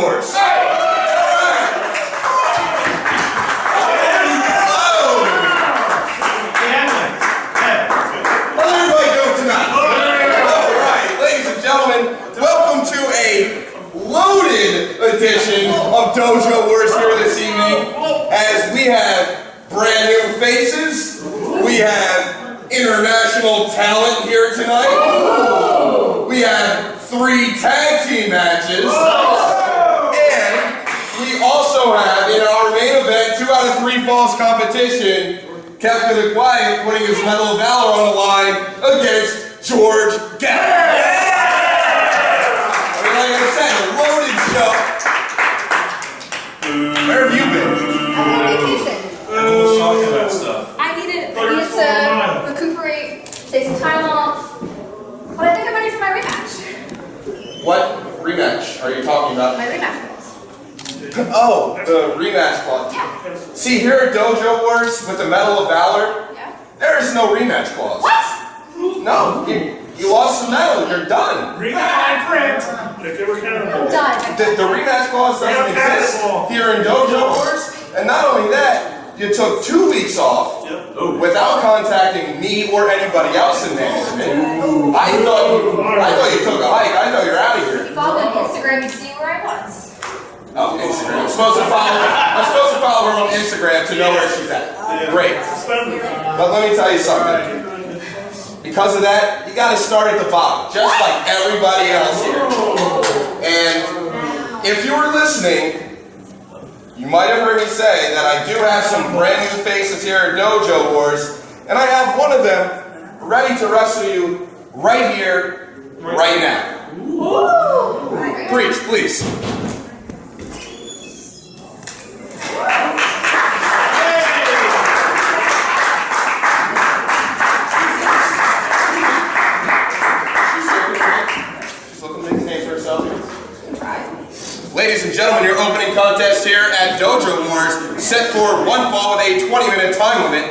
Wars. Loaded edition of Dojo Wars here this evening, as we have brand new faces, we have international talent here tonight, we have 3 tag team matches, and we also have in our main event 2 out of 3 falls competition, Qefka the Quiet putting his Medal of Valor on the line against George Gatton. Like I said, a loaded show. Where have you been? I'm on vacation. I'm a little shocked at that stuff. I needed to recuperate, take some time off. But I think I'm ready for my rematch. What rematch are you talking about? My rematch clause. Oh, the rematch clause. Yeah. See, here at Dojo Wars with the Medal of Valor, there is no rematch clause. What? No, you lost the medal, you're done. Read the fine print. If they were Cannonball. I'm done. The rematch clause doesn't exist here in Dojo Wars, and not only that, you took 2 weeks off without contacting me or anybody else in management. I thought you took a hike. I thought you were out of here. If you followed me on Instagram, you'd see where I was. Oh, Instagram. I'm supposed to follow her on Instagram to know where she's at. Great. But let me tell you something. Because of that, you got to start at the bottom, just like everybody else here. And if you were listening, you might have heard me say that I do have some brand new faces here at Dojo Wars, and I have one of them ready to wrestle you right here, right now. Preach, please. Ladies and gentlemen, your opening contest here at Dojo Wars, set for 1 fall with a 20-minute time limit.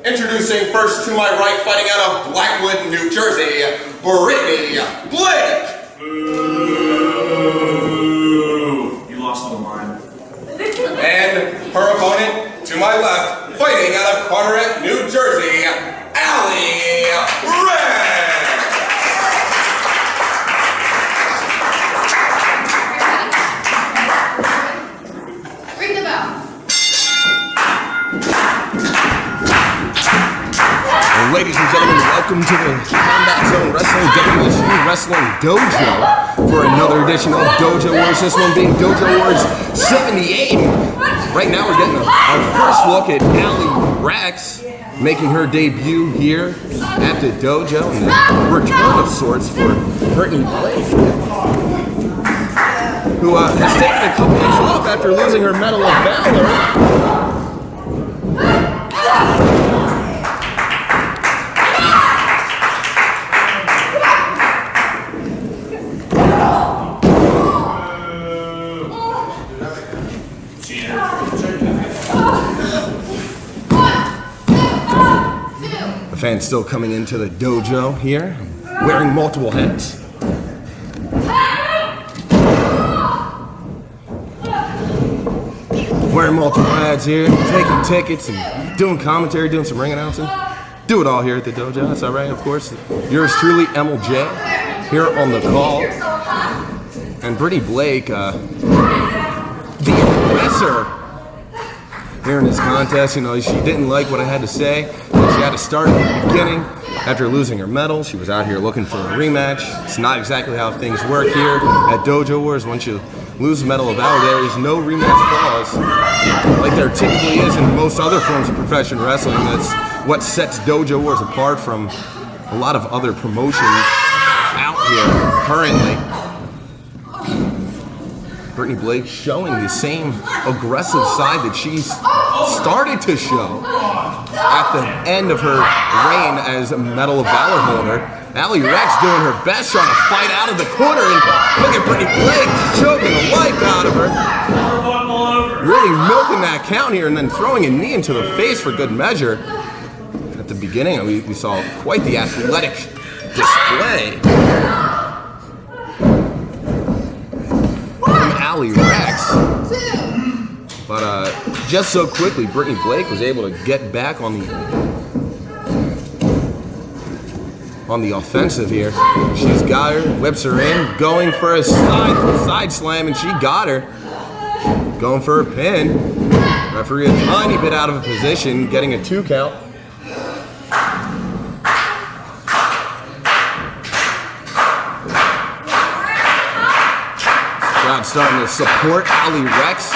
Introducing first to my right, fighting out of Blackwood, New Jersey, Brittany Blake. Ooh, you lost all mine. And her opponent to my left, fighting out of Conor, New Jersey, Allie. Recks. Ladies and gentlemen, welcome to the Combat Zone Wrestling Definition Wrestling Dojo for another edition of Dojo Wars. This one being Dojo Wars 78. Right now we're getting our first look at Allie Recks making her debut here at the dojo, and the return of sorts for Brittany Blake, who has taken a couple weeks off after losing her Medal of Valor. Fans still coming into the dojo here, wearing multiple hats. Wearing multiple hats here, taking tickets and doing commentary, doing some ring announcing. Do it all here at the dojo, that's all right, of course. Yours truly, Emil J, here on the call. And Brittany Blake, the aggressor here in this contest. You know, she didn't like what I had to say. She had to start at the beginning after losing her medal. She was out here looking for a rematch. It's not exactly how things work here at Dojo Wars. Once you lose the Medal of Valor, there is no rematch clause like there typically is in most other forms of professional wrestling. That's what sets Dojo Wars apart from a lot of other promotions out here currently. Brittany Blake showing the same aggressive side that she's started to show at the end of her reign as a Medal of Valor holder. Allie Recks doing her best, trying to fight out of the corner, and look at Brittany Blake choking the life out of her. Really milking that count here, and then throwing a knee into the face for good measure. At the beginning, we saw quite the athletic display from Allie Recks. But just so quickly, Brittany Blake was able to get back on the offensive here. She's got her, whips her in, going for a side slam, and she got her. Going for a pin. Referee a tiny bit out of a position, getting a 2 count. Crowd starting to support Allie Recks.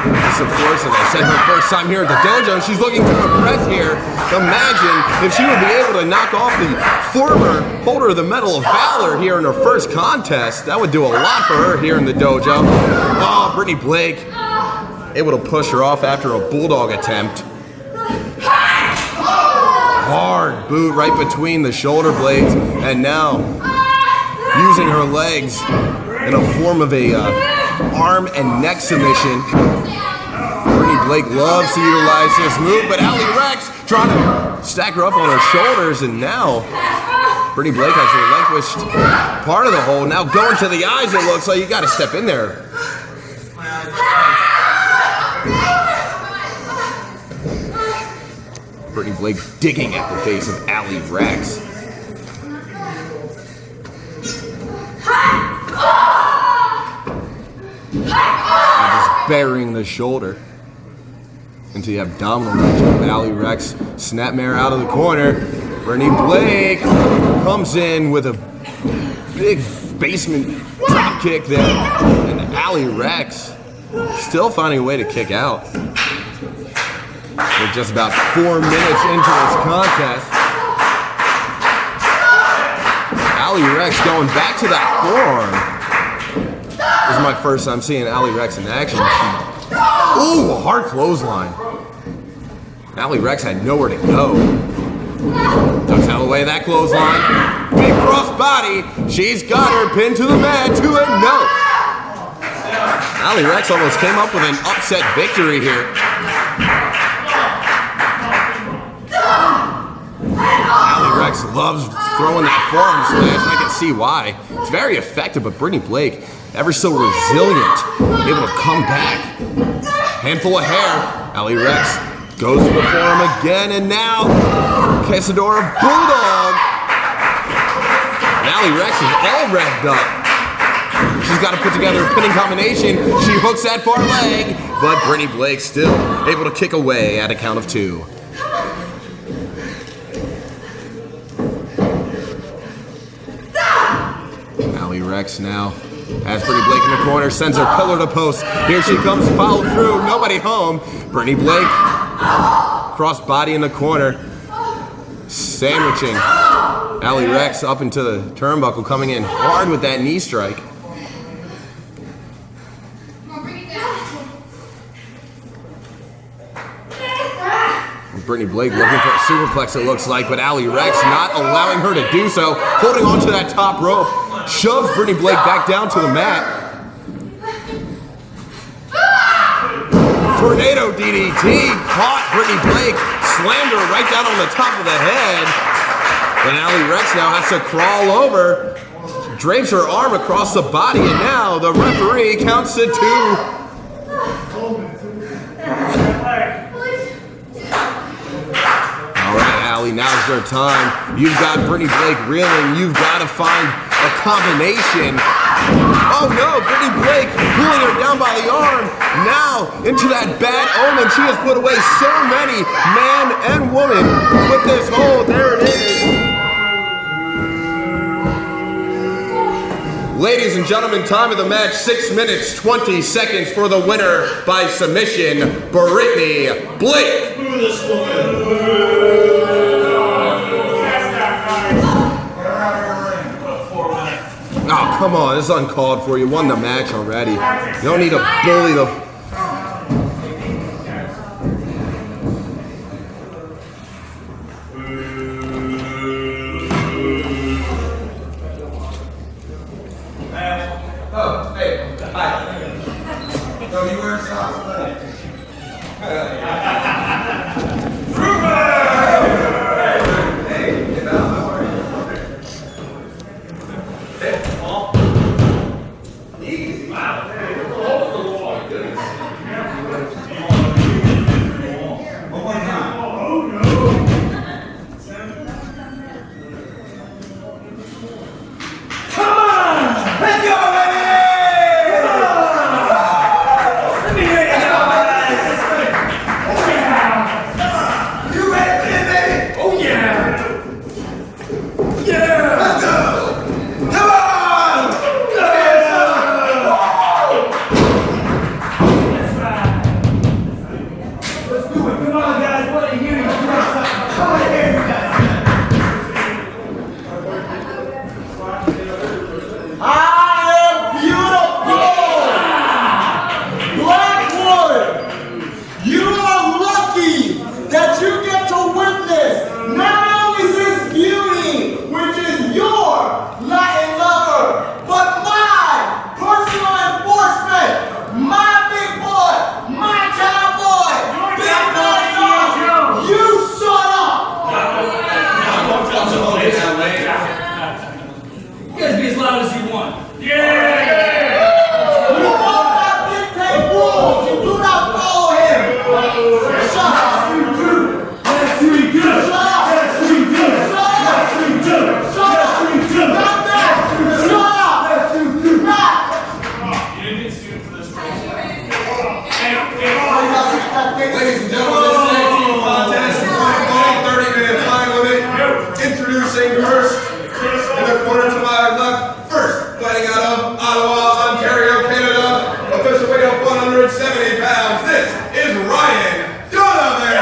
This, of course, as I said, her first time here at the dojo, and she's looking to impress here. Imagine if she would be able to knock off the former holder of the Medal of Valor here in her first contest. That would do a lot for her here in the dojo. Oh, Brittany Blake able to push her off after a bulldog attempt. Hard boot right between the shoulder blades, and now using her legs in a form of a arm and neck submission. Brittany Blake loves to utilize this move, but Allie Recks trying to stack her up on her shoulders, and now Brittany Blake has relinquished part of the hold. Now going to the eyes, it looks like you got to step in there. Brittany Blake digging at the face of Allie Recks. Just burying the shoulder into the abdominal region of Allie Recks. Snapmare out of the corner. Brittany Blake comes in with a big basement drop kick there. And Allie Recks still finding a way to kick out. We're just about 4 minutes into this contest. Allie Recks going back to that forearm. This is my first time seeing Allie Recks in action. Ooh, a hard clothesline. Allie Recks had nowhere to go. Ducks out of the way of that clothesline. Big cross body. She's got her pinned to the mat. 2-0. Allie Recks almost came up with an upset victory here. Allie Recks loves throwing that forearm smash, and I can see why. It's very effective, but Brittany Blake, ever so resilient, able to come back. Handful of hair. Allie Recks goes to the forearm again, and now Quesadora Bulldog. And Allie Recks is all revved up. She's got to put together a pinning combination. She hooks that far leg, but Brittany Blake still able to kick away at a count of 2. Allie Recks now has Brittany Blake in the corner, sends her pillar to post. Here she comes, followed through, nobody home. Brittany Blake, cross body in the corner, sandwiching Allie Recks up into the turnbuckle, coming in hard with that knee strike. Brittany Blake looking for a superplex, it looks like, but Allie Recks not allowing her to do so, holding on to that top rope, shoves Brittany Blake back down to the mat. Tornado DDT, caught Brittany Blake, slammed her right down on the top of the head. And Allie Recks now has to crawl over, drapes her arm across the body, and now the referee counts to 2. Allie, now's your time. You've got Brittany Blake reeling. You've got to find a combination. Oh no, Brittany Blake pulling her down by the arm. Now into that bad omen. She has put away so many man and woman with this hold. There it is. Ladies and gentlemen, time of the match, 6 minutes, 20 seconds for the winner by submission, Brittany Blake. Oh, come on, it's uncalled for. You won the match already. You don't need to bully the... Oh, hey, hi. So you wear socks? Hey, get out. How are you? Hey, Paul. Easy. Wow. Ladies and gentlemen, this tag team contest is going on 30-minute time limit. Introducing first, in the corner to my left, first fighting out of Ottawa, Ontario, Canada, official weight of 170 pounds. This is Ryan Donovan.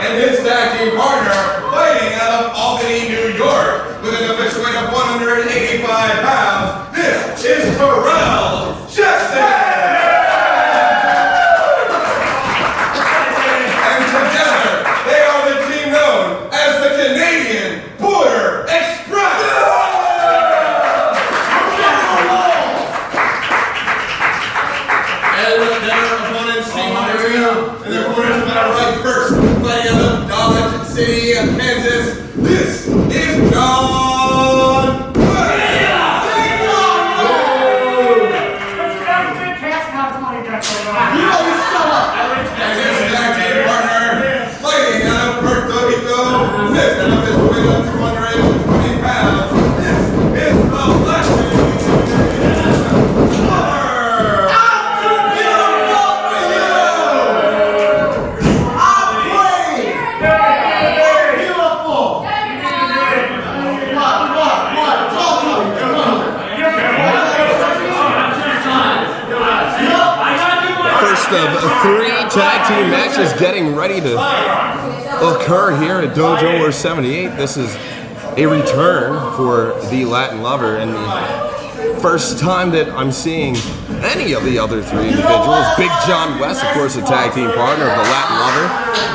And his tag team partner, fighting out of Albany, New York, with an official weight of 185 pounds. This is Terrell Jackson. And together, they are the team known as the Canadian Border Express. And their opponents, team Araña, in the corner to my right, first fighting out of Dodge City, Kansas. This is John. And his tag team partner, fighting out of Puerto Rico, with an official weight of 220 pounds. This is the Blackwood. Of 3 tag team matches getting ready to occur here at Dojo Wars 78. This is a return for the Latin Lover, and the first time that I'm seeing any of the other 3 individuals. Big John West, of course, a tag team partner of the Latin Lover.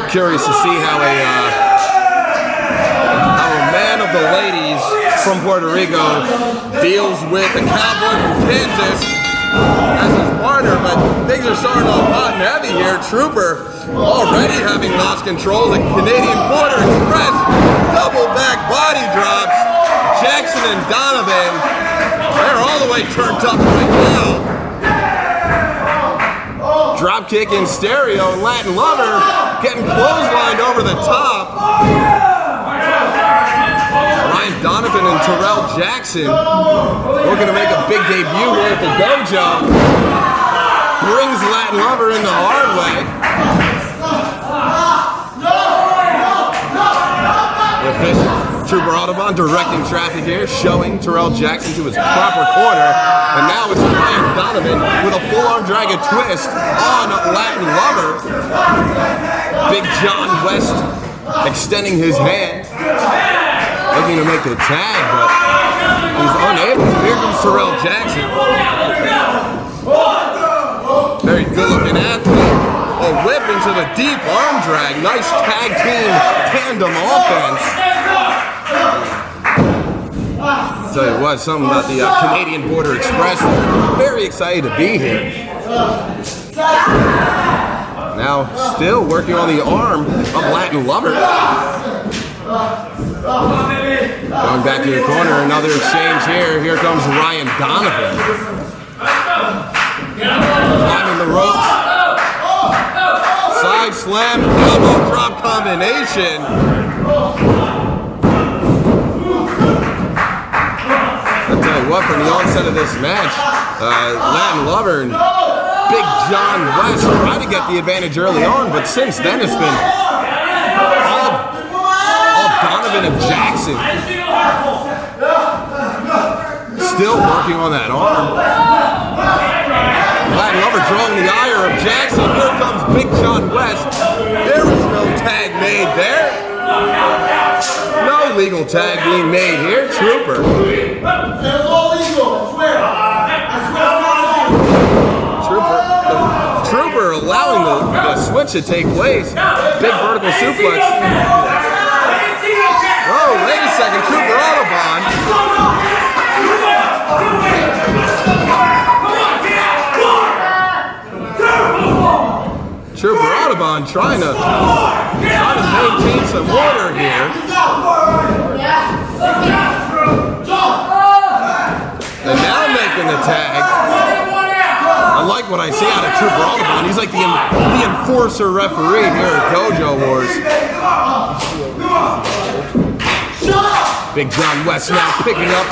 Curious to see how a man of the ladies from Puerto Rico deals with a cowboy from Kansas as his partner, but things are starting off hot and heavy here. Trooper already having lost control. The Canadian Border Express double back body drops. Jackson and Donovan, they're all the way turned up right now. Drop kick in stereo, and Latin Lover getting clotheslined over the top. Ryan Donovan and Terrell Jackson looking to make a big debut here at the dojo. Brings Latin Lover in the hard way. The official, Trooper Audubon, directing traffic here, showing Terrell Jackson to his proper corner. And now it's Ryan Donovan with a full-arm dragon twist on Latin Lover. Big John West extending his hand, looking to make the tag, but he's unable. Here comes Terrell Jackson. Very good-looking athlete. A whip into the deep arm drag. Nice tag team tandem offense. I'll tell you what, something about the Canadian Border Express. Very excited to be here. Now, still working on the arm of Latin Lover. Going back to the corner, another exchange here. Here comes Ryan Donovan. Climbing the ropes. Side slam, elbow drop combination. I'll tell you what, from the onset of this match, Latin Lover and Big John West tried to get the advantage early on, but since then it's been all Donovan and Jackson. Still working on that arm. Latin Lover drawing the ire of Jackson. Here comes Big John West. There was no tag made there. No legal tag being made here. Trooper. It's all legal, I swear. Trooper allowing the switch to take place. Big vertical suplex. Oh, wait a second. Trooper Audubon. Trooper Audubon trying to maintain some order here. And now making the tag. like what I see out of Trooper Audubon. He's like the enforcer referee here at Dojo Wars. Big John West now picking up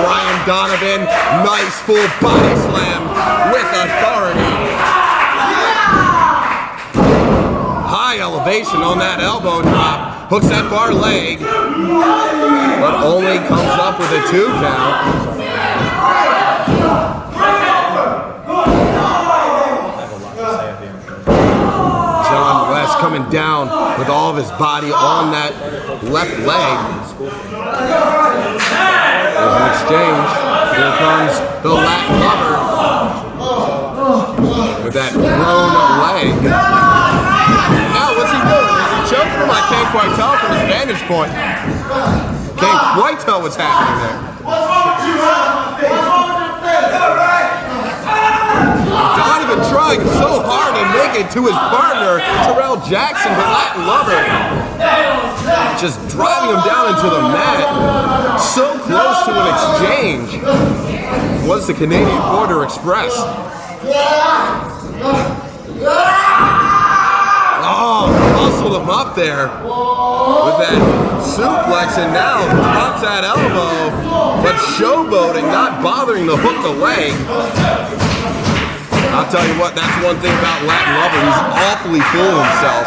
Ryan Donovan. Nice full body slam with authority. High elevation on that elbow drop. Hooks that far leg, but only comes up with a 2 count. John West coming down with all of his body on that left leg. There's an exchange. Here comes the Latin lover with that thrown leg. Now what's he doing? Is he choking him? I can't quite tell from his vantage point. Can't quite tell what's happening there. Donovan trying so hard to make it to his partner, Terrell Jackson, but Latin lover just driving him down into the mat. So close to an exchange was the Canadian Border Express. Oh, muscled him up there with that suplex, and now drops that elbow, but showboating, not bothering to hook the leg. I'll tell you what, that's one thing about Latin lover, he's awfully full of himself.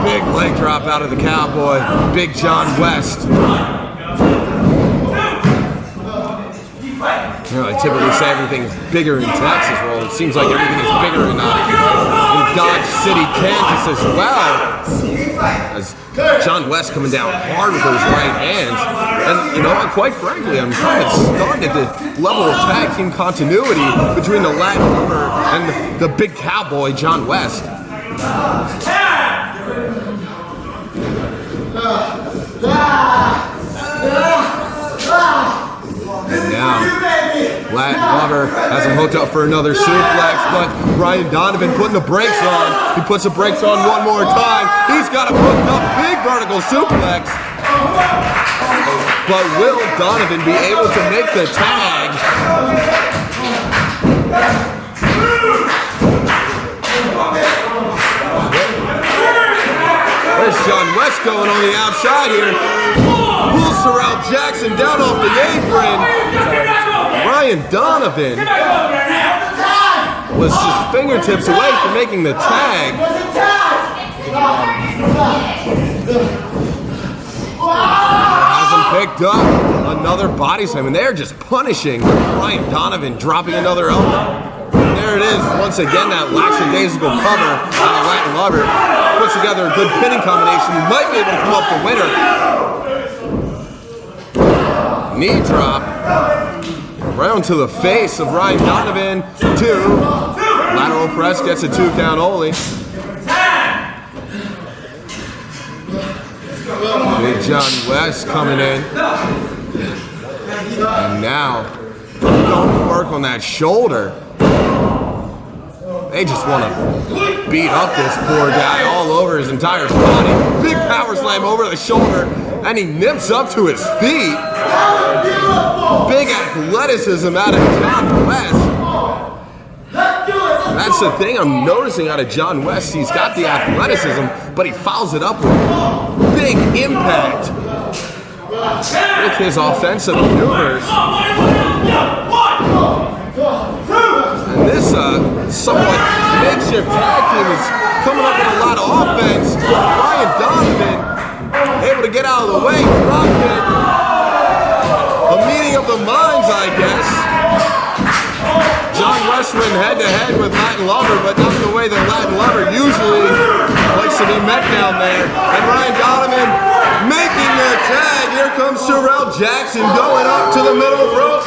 Big leg drop out of the Cowboy, Big John West. You know, I typically say everything's bigger in Texas. Well, it seems like everything is bigger in Dodge City, Kansas as well. As John West coming down hard with those right hands. And you know what, quite frankly, I'm kind of stunned at the level of tag team continuity between the Latin lover and the big cowboy, John West. And now, Latin lover has him hooked up for another suplex, but Ryan Donovan putting the brakes on. He puts the brakes on one more time. He's got him hooked up, big vertical suplex. But will Donovan be able to make the tag? There's John West going on the outside here. Pulls Terrell Jackson down off the apron. Ryan Donovan was just fingertips away from making the tag. Has him picked up. Another body slam, and they're just punishing Ryan Donovan, dropping another elbow. And there it is, once again, that lackadaisical cover on the Latin lover. Puts together a good pinning combination. He might be able to come up the winner. Knee drop. Round to the face of Ryan Donovan. 2. Lateral press gets a 2 count only. Big John West coming in. And now, going to work on that shoulder. They just want to beat up this poor guy all over his entire body. Big power slam over the shoulder, and he nips up to his feet. Big athleticism out of John West. That's the thing I'm noticing out of John West. He's got the athleticism, but he follows it up with big impact with his offensive maneuvers. And this somewhat makeshift tag team is coming up with a lot of offense. Ryan Donovan able to get out of the way, drop it. A meeting of the minds, I guess. John West went head-to-head with Latin lover, but not the way that Latin lover usually likes to be met down there. And Ryan Donovan making the tag. Here comes Terrell Jackson going up to the middle rope.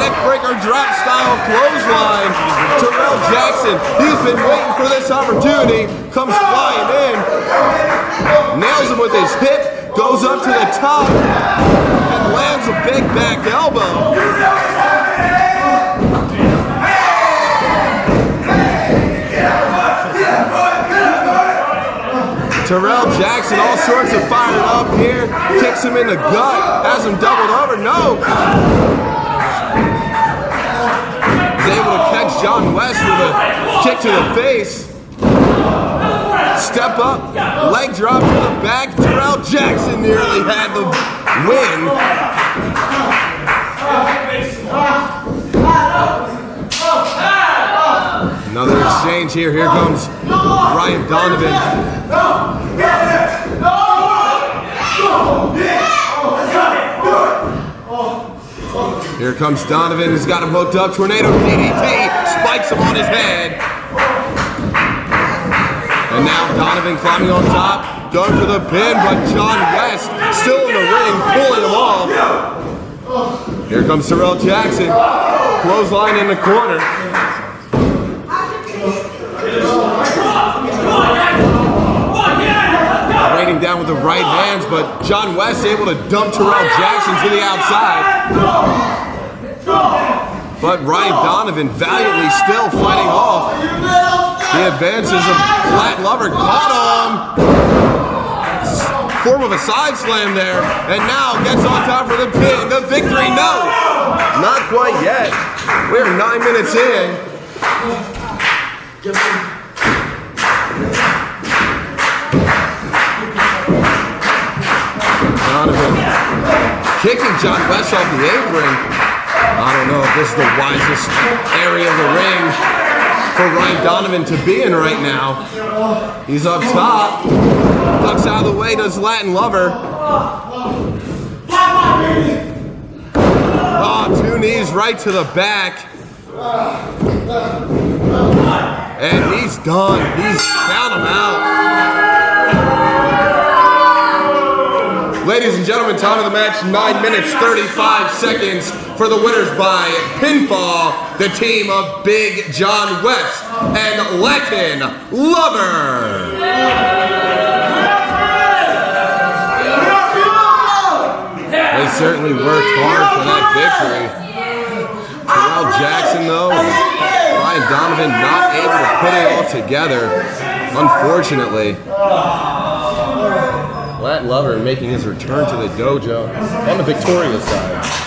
Neckbreaker drop style clothesline. Terrell Jackson, he's been waiting for this opportunity. Comes flying in. Nails him with his hip. Goes up to the top. And lands a big back elbow. Terrell Jackson all sorts of fired up here. Kicks him in the gut. Has him doubled over. No. John West with a kick to the face. Step up, leg drop to the back. Terrell Jackson nearly had the win. Another exchange here. Here comes Ryan Donovan. Here comes Donovan. He's got him hooked up. Tornado DDT spikes him on his head. And now Donovan climbing on top, going for the pin, but John West still in the ring, pulling him off. Here comes Terrell Jackson, clothesline in the corner. Raining down with the right hands, but John West able to dump Terrell Jackson to the outside. But Ryan Donovan valiantly still fighting off the advances of Black Lover. Caught him! Form of a side slam there, and now gets on top for the pin. The victory, no! Not quite yet. We're 9 minutes in. Donovan kicking John West off the apron. I don't know if this is the wisest area of the ring for Ryan Donovan to be in right now. He's up top. Ducks out of the way, does Latin Lover. Oh, 2 knees right to the back. And he's done. He's found him out. Ladies and gentlemen, time of the match, 9 minutes, 35 seconds for the winners by pinfall, the team of Big John West and Latin Lover. They certainly worked hard for that victory. Terrell Jackson, though, Ryan Donovan not able to put it all together, unfortunately. Latin Lover making his return to the dojo on the victorious side.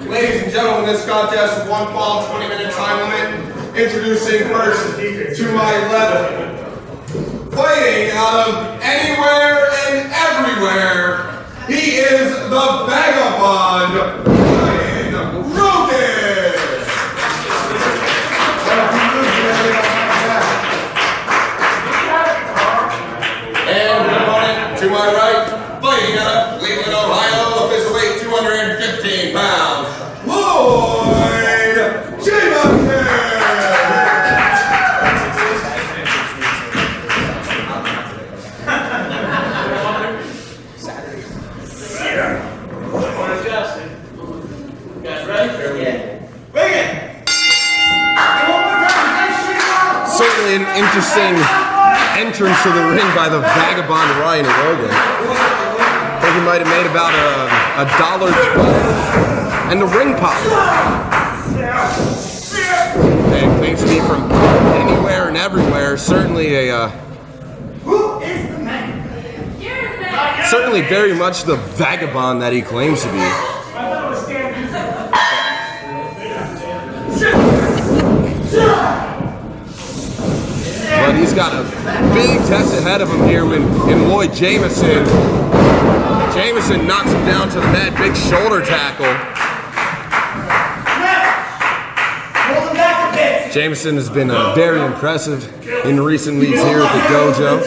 Ladies and gentlemen, this contest is 1 fall, 20-minute time limit. Introducing first to my left, fighting out of anywhere and everywhere, he is the Vagabond, Rogan. interesting entrance to the ring by the Vagabond Ryan Rogan. I think he might have made about $1.12. And the ring pop. And claims to be from anywhere and everywhere. Certainly a certainly very much the vagabond that he claims to be. But he's got a big test ahead of him here in Lloyd Jameson. Jameson knocks him down to the mat, big shoulder tackle. Jameson has been very impressive in recent weeks here at the dojo.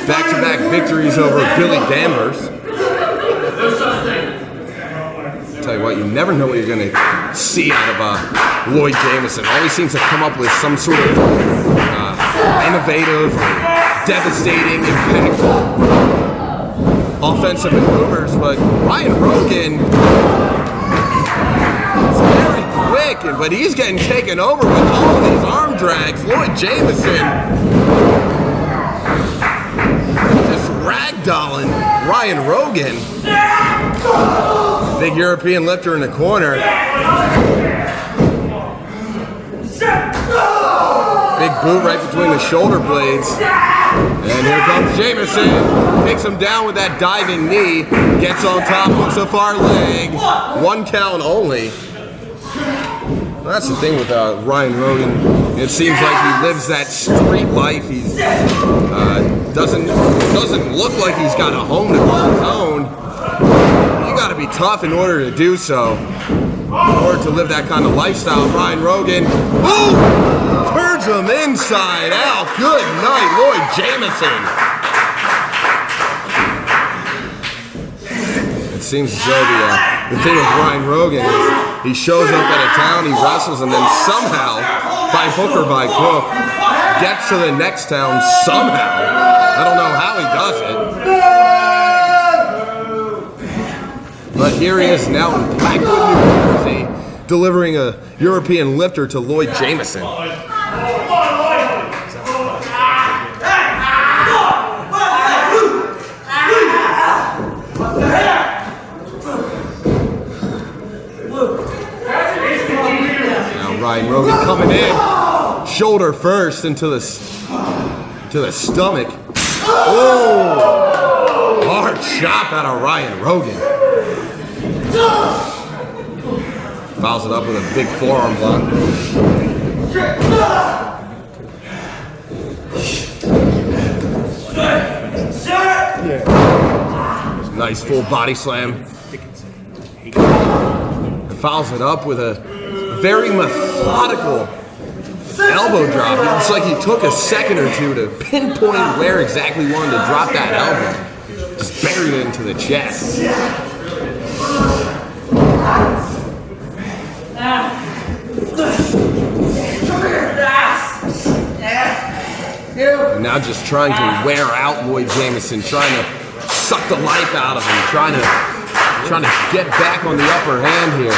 Back-to-back victories over Billy Danvers. Tell you what, you never know what you're going to see out of Lloyd Jameson. Always seems to come up with some sort of innovative, devastating, impactful offensive maneuvers, but Ryan Rogan is very quick, but he's getting taken over with all of these arm drags. Lloyd Jameson just ragdolling Ryan Rogan. Big European lifter in the corner. Big boot right between the shoulder blades. And here comes Jameson. Takes him down with that diving knee. Gets on top, hooks a far leg. 1 count only. Well, that's the thing with Ryan Rogan. It seems like he lives that street life. He doesn't look like he's got a home to call his own. You got to be tough in order to do so. In order to live that kind of lifestyle. Ryan Rogan, boom! Turns him inside out. Good night, Lloyd Jameson. It seems as though the thing with Ryan Rogan is he shows up at a town, he wrestles, and then somehow, by hook or by crook, gets to the next town somehow. I don't know how he does it. But here he is now in Blackwood, New Jersey, delivering a European lifter to Lloyd Jameson. Now Ryan Rogan coming in, shoulder first into the stomach. Oh, hard chop out of Ryan Rogan. Fouls it up with a big forearm block. Nice full body slam. And fouls it up with a very methodical elbow drop. It's like he took a second or two to pinpoint where exactly he wanted to drop that elbow. Just buried it into the chest. And now just trying to wear out Lloyd Jameson, trying to suck the life out of him, trying to get back on the upper hand here.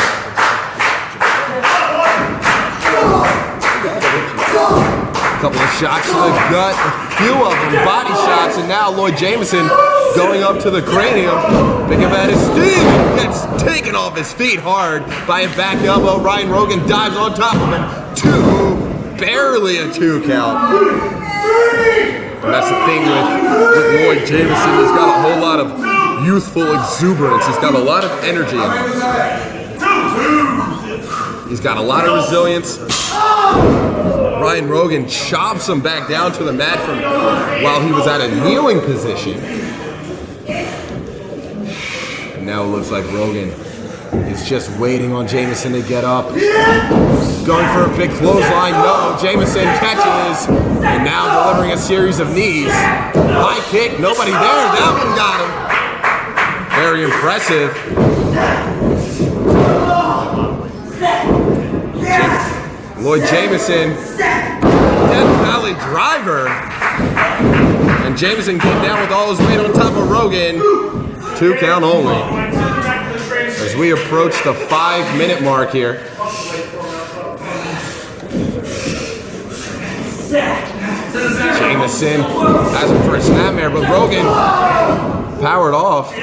A couple of shots to the gut, a few of them body shots, and now Lloyd Jameson going up to the cranium, picking up his steam, gets taken off his feet hard by a back elbow. Ryan Rogan dives on top of him. Barely a 2 count. And that's the thing with Lloyd Jameson. He's got a whole lot of youthful exuberance. He's got a lot of energy in him. He's got a lot of resilience. Ryan Rogan chops him back down to the mat from while he was at a kneeling position. And now it looks like Rogan is just waiting on Jameson to get up. Going for a big clothesline. No, Jameson catches. And now delivering a series of knees. High kick, nobody there. That one got him. Very impressive. Lloyd Jameson, Death Valley driver. And Jameson came down with all his weight on top of Rogan. 2 count only. As we approach the 5-minute mark here. Jameson has him for a snapmare, but Rogan powered off.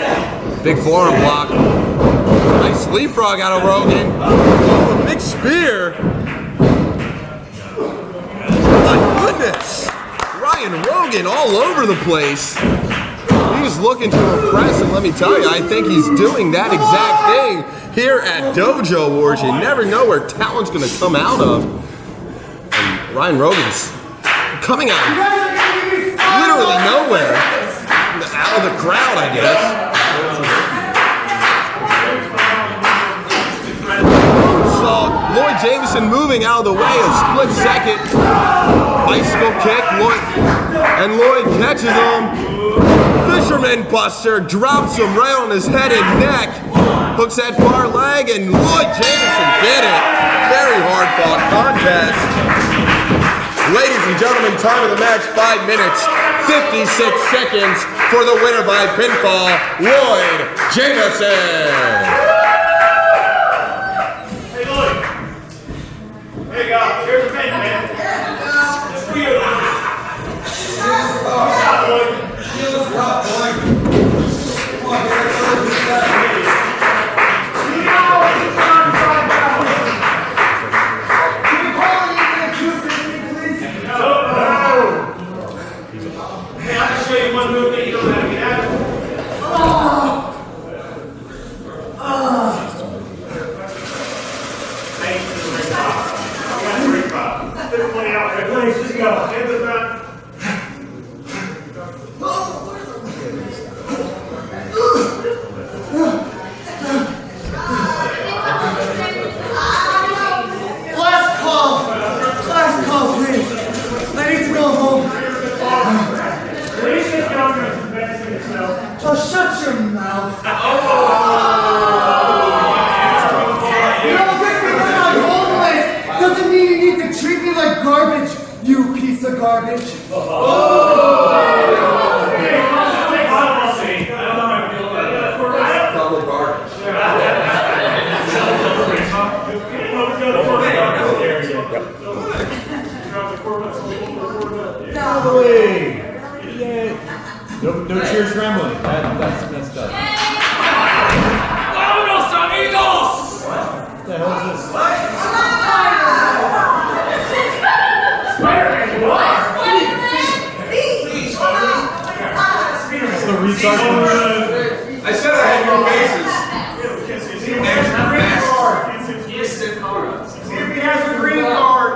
Big forearm block. Nice leapfrog out of Rogan. Oh, a big spear. My goodness. Ryan Rogan all over the place. He was looking to impress, and let me tell you, I think he's doing that exact thing here at Dojo Wars. You never know where talent's going to come out of. And Ryan Rogan's coming out of literally nowhere. Out of the crowd, I guess. Saw Lloyd Jameson moving out of the way a split second. Bicycle kick, and Lloyd catches him. Fisherman Buster drops him right on his head and neck. Hooks that far leg, and Lloyd Jameson did it. Very hard fought contest. Ladies and gentlemen, time of the match, 5 minutes, 56 seconds for the winner by pinfall, Lloyd Jameson. Hey, Lloyd. Hey, God, here's the thing, man. It's weird. Good job, Lloyd. One move that you don't have to get out of. Thanks for the ring pop. I got the ring pop. Spit the money out there. Please, just go. Hand it back. Last call, please. I need to go home. Oh, shut your mouth. You know, just because I'm homeless doesn't mean you need to treat me like garbage, you piece of garbage. No cheers rambling. That's messed up. ¡Vámonos, amigos! What the hell is this? It's the recycling. I said I had no faces. See if he has a green card.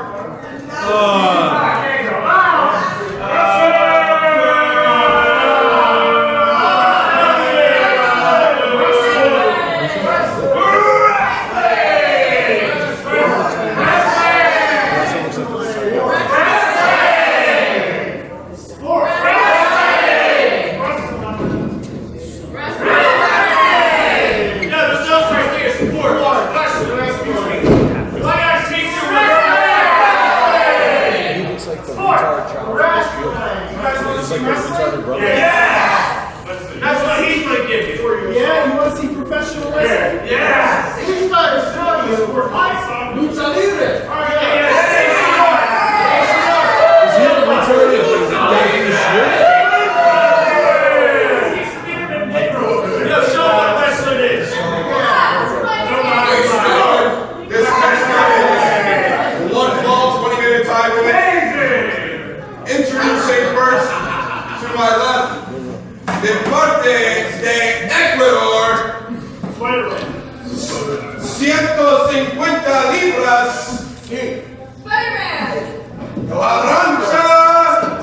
Araña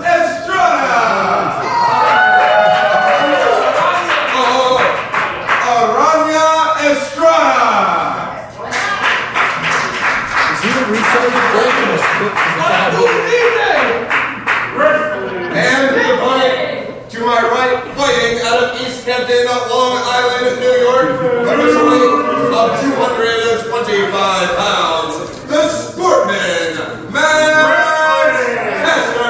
Estrada. Oh, Araña Estrada. Is he the retarded break in the split? And the opponent to my right, fighting out of East Hampton, Long Island, New York, official weight of 225 pounds, the Sportman, Max Castro.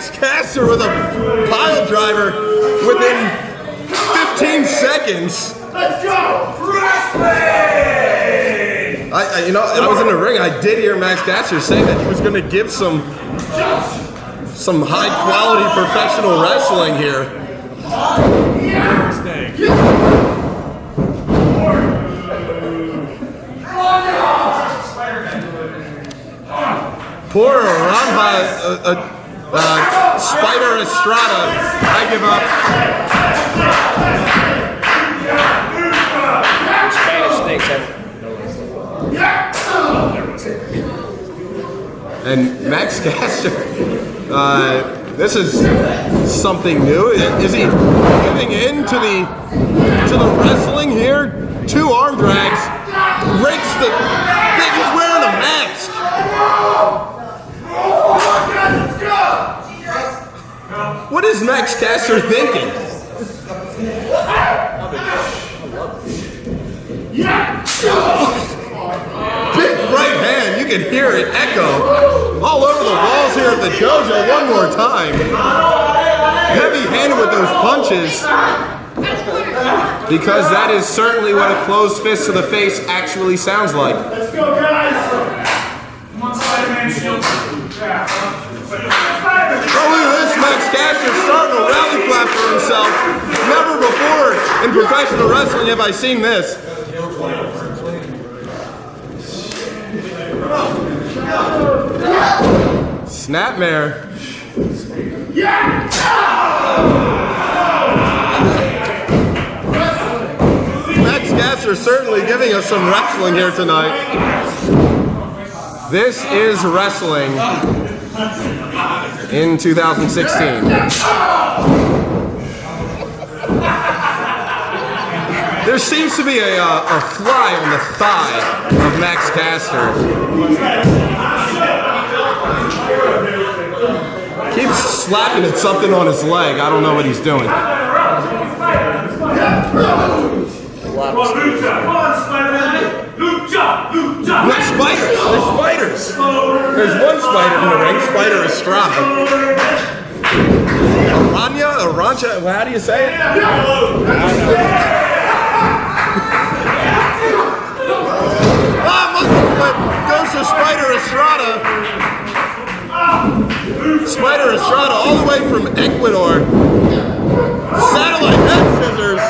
Max Caster with a pile driver within 15 seconds. Let's go! Wrestling! I was in the ring. I did hear Max Caster say that he was going to give some high quality professional wrestling here. Poor Araña, Spider Estrada. I give up. Spanish snakes And Max Caster, this is something new. Is he giving in to the wrestling here? 2 arm drags, breaks the. He's wearing a mask. What is Max Caster thinking? Big right hand, you can hear it echo all over the walls here at the dojo one more time. Heavy-handed with those punches, because that is certainly what a closed fist to the face actually sounds like. Let's go, guys! Come on, Spider-Man, shield. Oh, look at this, Max Caster starting to rally clap for himself. Never before in professional wrestling have I seen this. Snapmare. Max Caster certainly giving us some wrestling here tonight. This is wrestling in 2016. There seems to be a fly on the thigh of Max Caster. Keeps slapping at something on his leg. I don't know what he's doing. Come on, Spider-Man! No, spiders! There's spiders! There's one spider in the ring, Spider Estrada. Araña? How do you say it? Goes to Spider Estrada. Spider Estrada all the way from Ecuador. Satellite head scissors.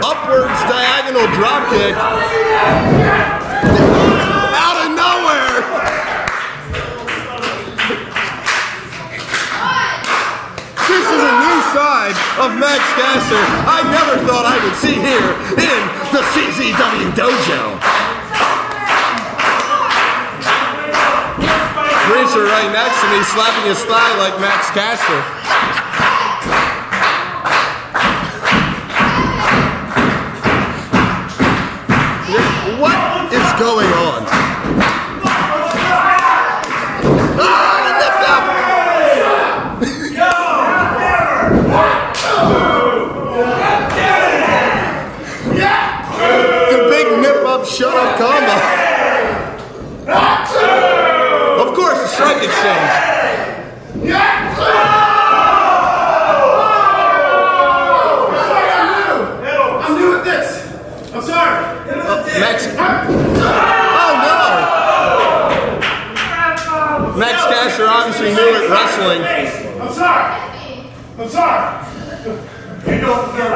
Upwards diagonal drop kick. Out of nowhere. This is a new side of Max Caster I never thought I would see here in the CZW dojo. Preacher right next to me slapping his thigh like Max Caster. What is going on? Lift up! The big nip up, shut up combo. Of course, the strike exchange. I'm new at this. I'm sorry. Max. Oh no! Max Caster obviously new at wrestling. I'm sorry. I'm sorry. You don't deserve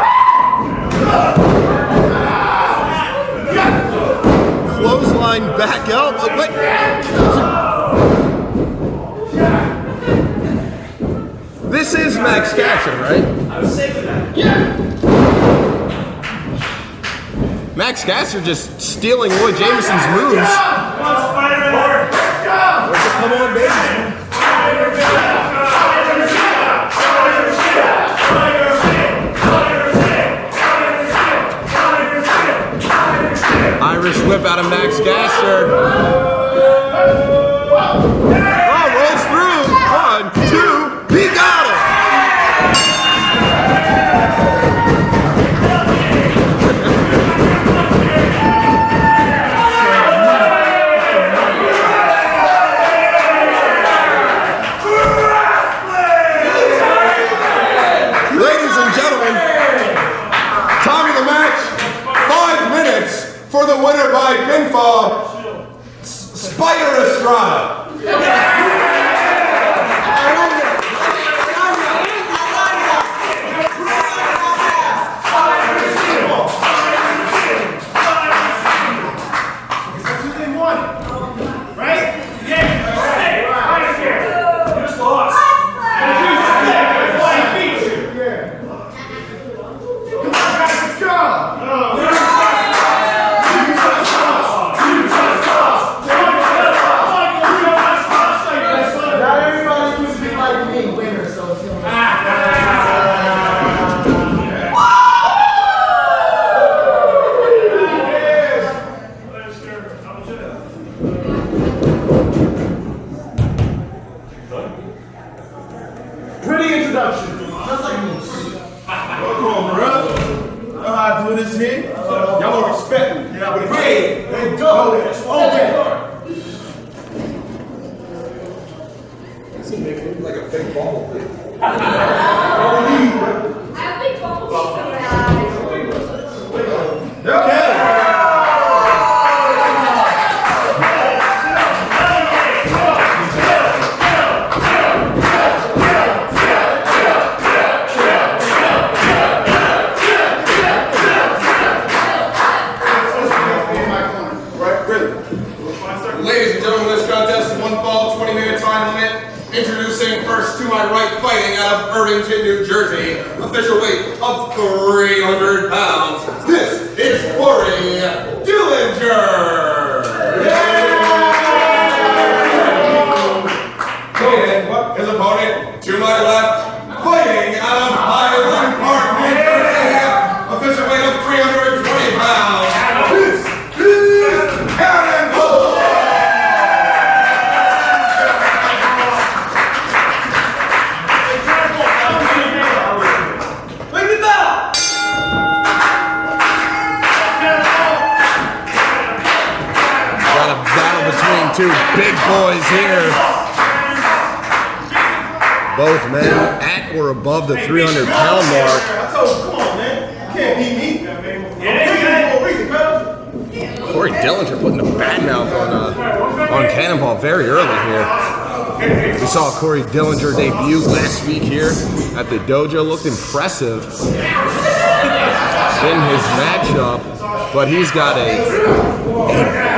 Clothesline back out. This is Max Caster, right? I was safe with that. Max Caster just stealing Lloyd Jameson's moves. Come on, Spider-Man. Let's go. Come on, baby. Irish whip out of Max Caster. Oh, rolls through. 1, 2, he got it. Like a big bumblebee. I have big bubbles in my eyes. Okay. Ladies and gentlemen, this contest is 1 fall, 20-minute time limit. Introducing first to my right, fighting out of Irvington, New Jersey. Official weight of 300 pounds. This is Cory Dillinger. His opponent to my left, fighting out of Highland Park, New Jersey. Official weight of 320 pounds. This is Cannonball. Two big boys here. Both men at or above the 300-pound mark. Come on, man. You can't beat me. Cory Dillinger putting the bad mouth on Cannonball very early here. We saw Cory Dillinger debut last week here at the dojo. Looked impressive in his matchup, but he's got a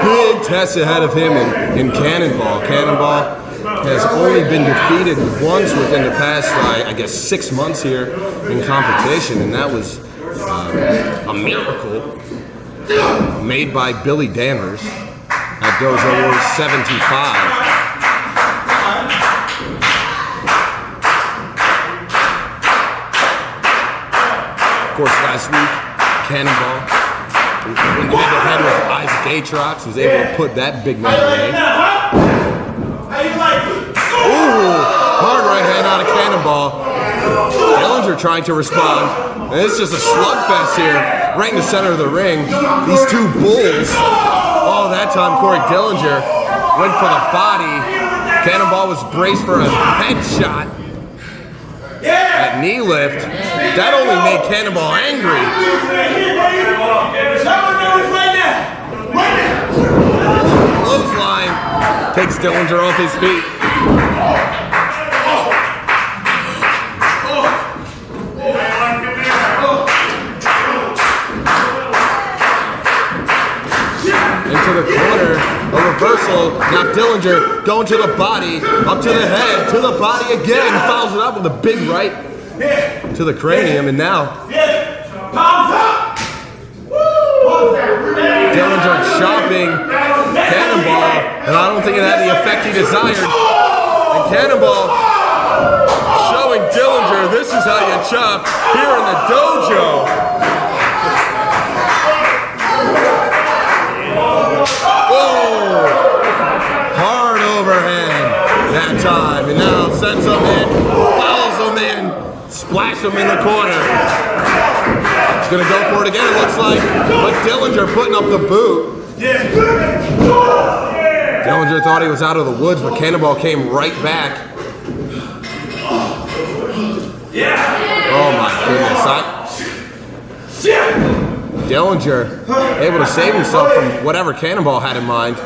big test ahead of him in Cannonball. Cannonball has only been defeated once within the past, I guess, 6 months here in competition, and that was a miracle made by Billy Danvers at Dojo Wars 75. Of course, last week, Cannonball went head-to-head with Isaac Atrox, was able to put that big man away. Ooh, hard right hand out of Cannonball. Dillinger trying to respond. And it's just a slugfest here, right in the center of the ring. These two bulls. Oh, that time Cory Dillinger went for the body. Cannonball was braced for a headshot at knee lift. That only made Cannonball angry. Clothesline takes Dillinger off his feet. Into the corner, a reversal. Now Dillinger going to the body, up to the head, to the body again. Follows it up with a big right to the cranium, and now Dillinger chopping Cannonball, and I don't think it had the effect he desired. And Cannonball showing Dillinger, this is how you chop here in the dojo. Whoa! Hard overhand that time, and now sends him in, follows him in, splash him in the corner. He's gonna go for it again, it looks like, but Dillinger putting up the boot. Dillinger thought he was out of the woods, but Cannonball came right back. Oh my goodness, Dillinger able to save himself from whatever Cannonball had in mind.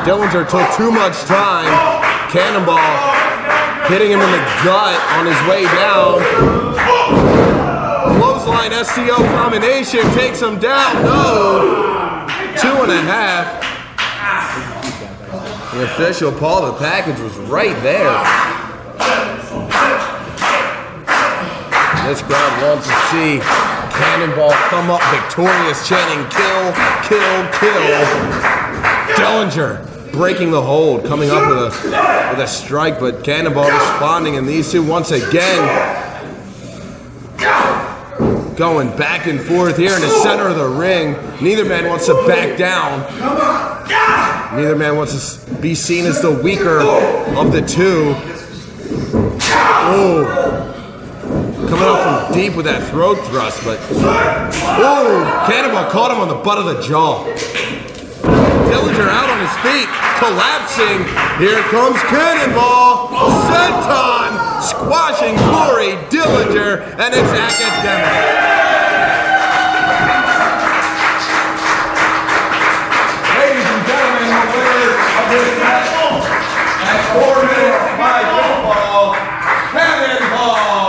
Dillinger took too much time. Cannonball hitting him in the gut on his way down. Clothesline STO combination takes him down. No. 2.5. The official Paul the package was right there. This crowd wants to see Cannonball come up victorious, chanting kill, kill, kill. Dillinger breaking the hold, coming up with a strike, but Cannonball responding, and these two once again going back and forth here in the center of the ring. Neither man wants to back down. Neither man wants to be seen as the weaker of the two. Oh, coming up from deep with that throat thrust, but oh, Cannonball caught him on the butt of the jaw. Dillinger out on his his feet, collapsing. Here comes Cannonball. Senton squashing Cory, Dillinger, and it's academic. Ladies and gentlemen, the winner of this match at 4 minutes by football, Cannonball.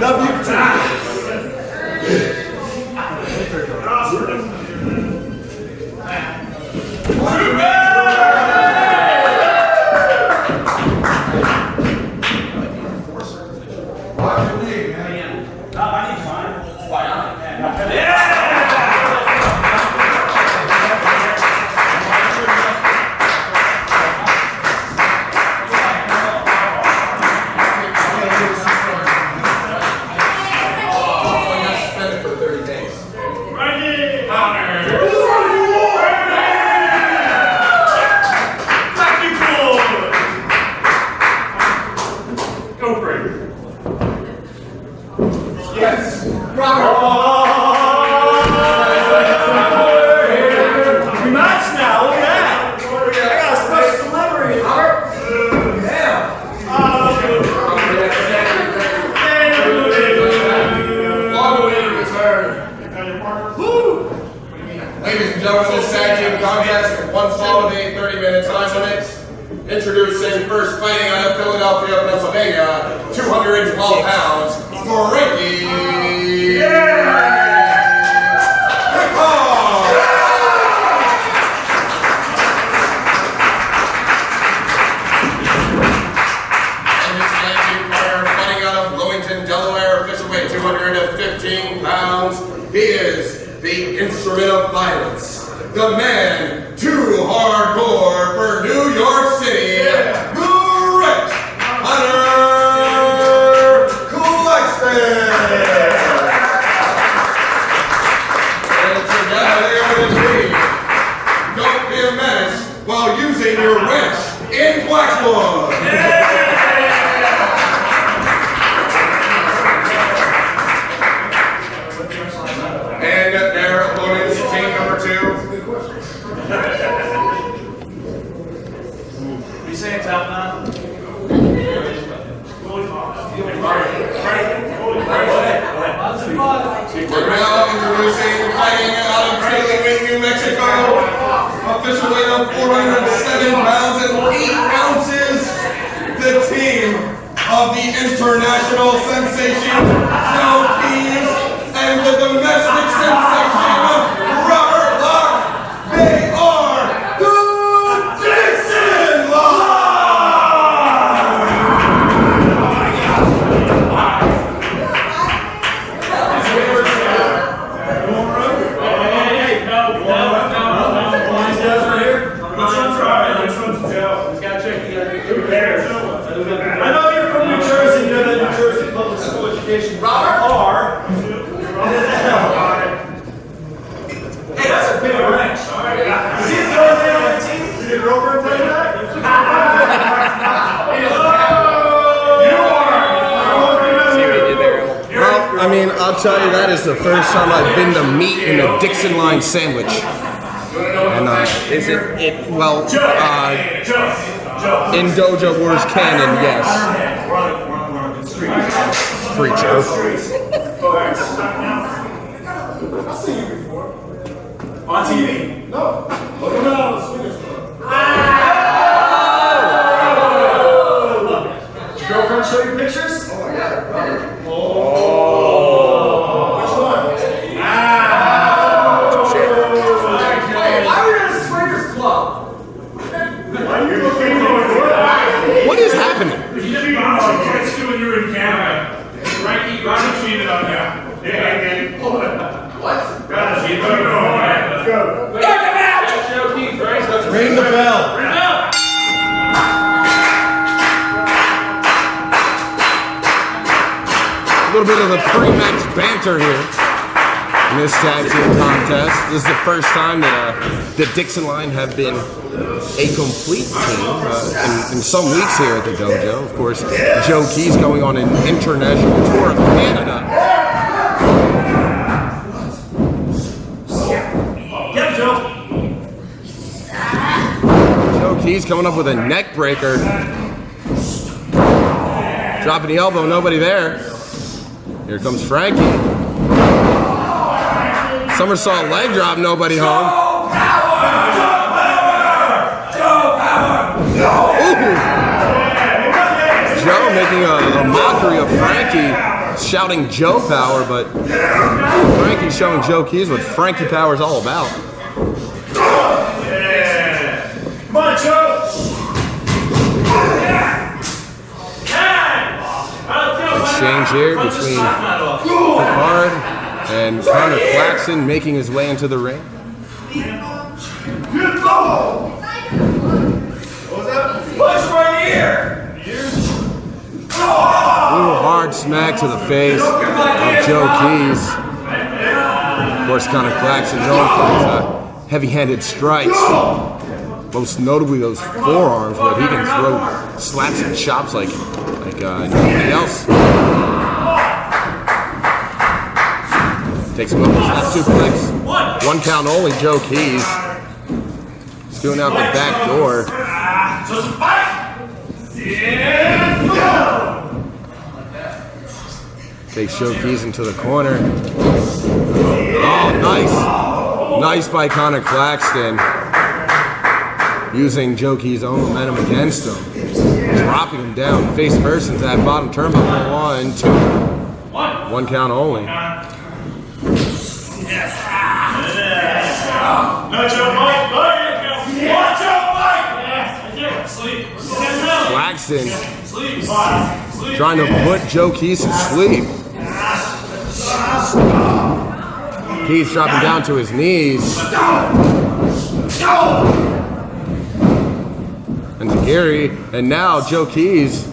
Love you too. Ladies and gentlemen, this tag team contest with one fall of 30-minute time limit. Introducing first fighting out of Philadelphia, Pennsylvania, 212 pounds, Frankie. Pickard. And his tag team partner fighting out of Wilmington, Delaware, official weight 215 pounds. He is the instrument of violence, the man too hardcore for New York City, the Recks, Claxton. And together with me, don't be a menace while using your wrench in Blackwood. And their opponents, team number 2. You say it's out now? We're now introducing fighting out of Dillinger, New Mexico. Official weight of 407 pounds and 8 ounces. The team of the international sensation, Peas, and the domestic sensation, Robert Locke. They are the Dixon I know you're from New Jersey, you're the New Jersey Public School Education. Robert R. Hey, that's a big wrench. Is he the third man on the team? Did your girlfriend play that? Well, I mean, I'll tell you, that is the first time I've been to meat in a Dixon line sandwich. And is it in Dojo Wars canon, yes. Preacher. I've seen you before. On TV? No. Look at the swingers club. Did your girlfriend show you pictures? Oh my God, Robert. Which one? Why are we at a swingers club? What is happening? You can't do when you're in Canada. Frankie cheated on you. What? center here in this tag team contest. This is the first time that the Dixon line have been a complete team in some weeks here at the dojo. Of course, Joe Key's going on an international tour of Canada. Get Joe. Joe Key's coming up with a neck breaker. Dropping the elbow, nobody there. Here comes Frankie. Somersault leg drop, nobody home. Ooh. Joe making a mockery of Frankie, shouting Joe Power, but Frankie's showing Joe Keys what Frankie Power is all about. Come on, Joe. Exchange here between Pickard and Conor Claxton making his way into the ring. Push right here. Ooh, hard smack to the face of Joe Keys. Of course, Conor Claxton known for his heavy-handed strikes. Most notably those forearms, but he can throw slaps and chops like nobody else. Takes him up, slap suplex. 1 count only, Joe Keys. He's going out the back door. Takes Joe Keys into the corner. Oh, nice. Nice by Conor Claxton. Using Joe Keys' own momentum against him. Dropping him down face first into that bottom turnbuckle. 1, 2. 1 count only. Claxton trying to put Joe Keys to sleep. Keys dropping down to his knees. And Gary, and now Joe Keys.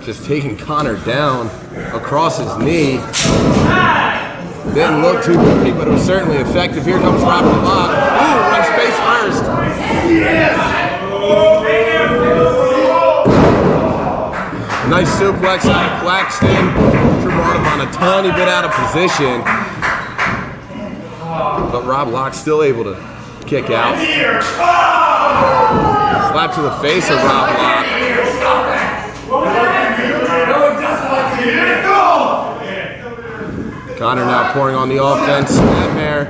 Just taking Conor down across his knee. Didn't look too pretty, but it was certainly effective. Here comes Rob Lock. Ooh, runs face first. Nice suplex out of Claxton. Brought him on a tiny bit out of position. But Rob Lock's still able to kick out. Slap to the face of Rob Lock. Conor now pouring on the offense. Snapmare.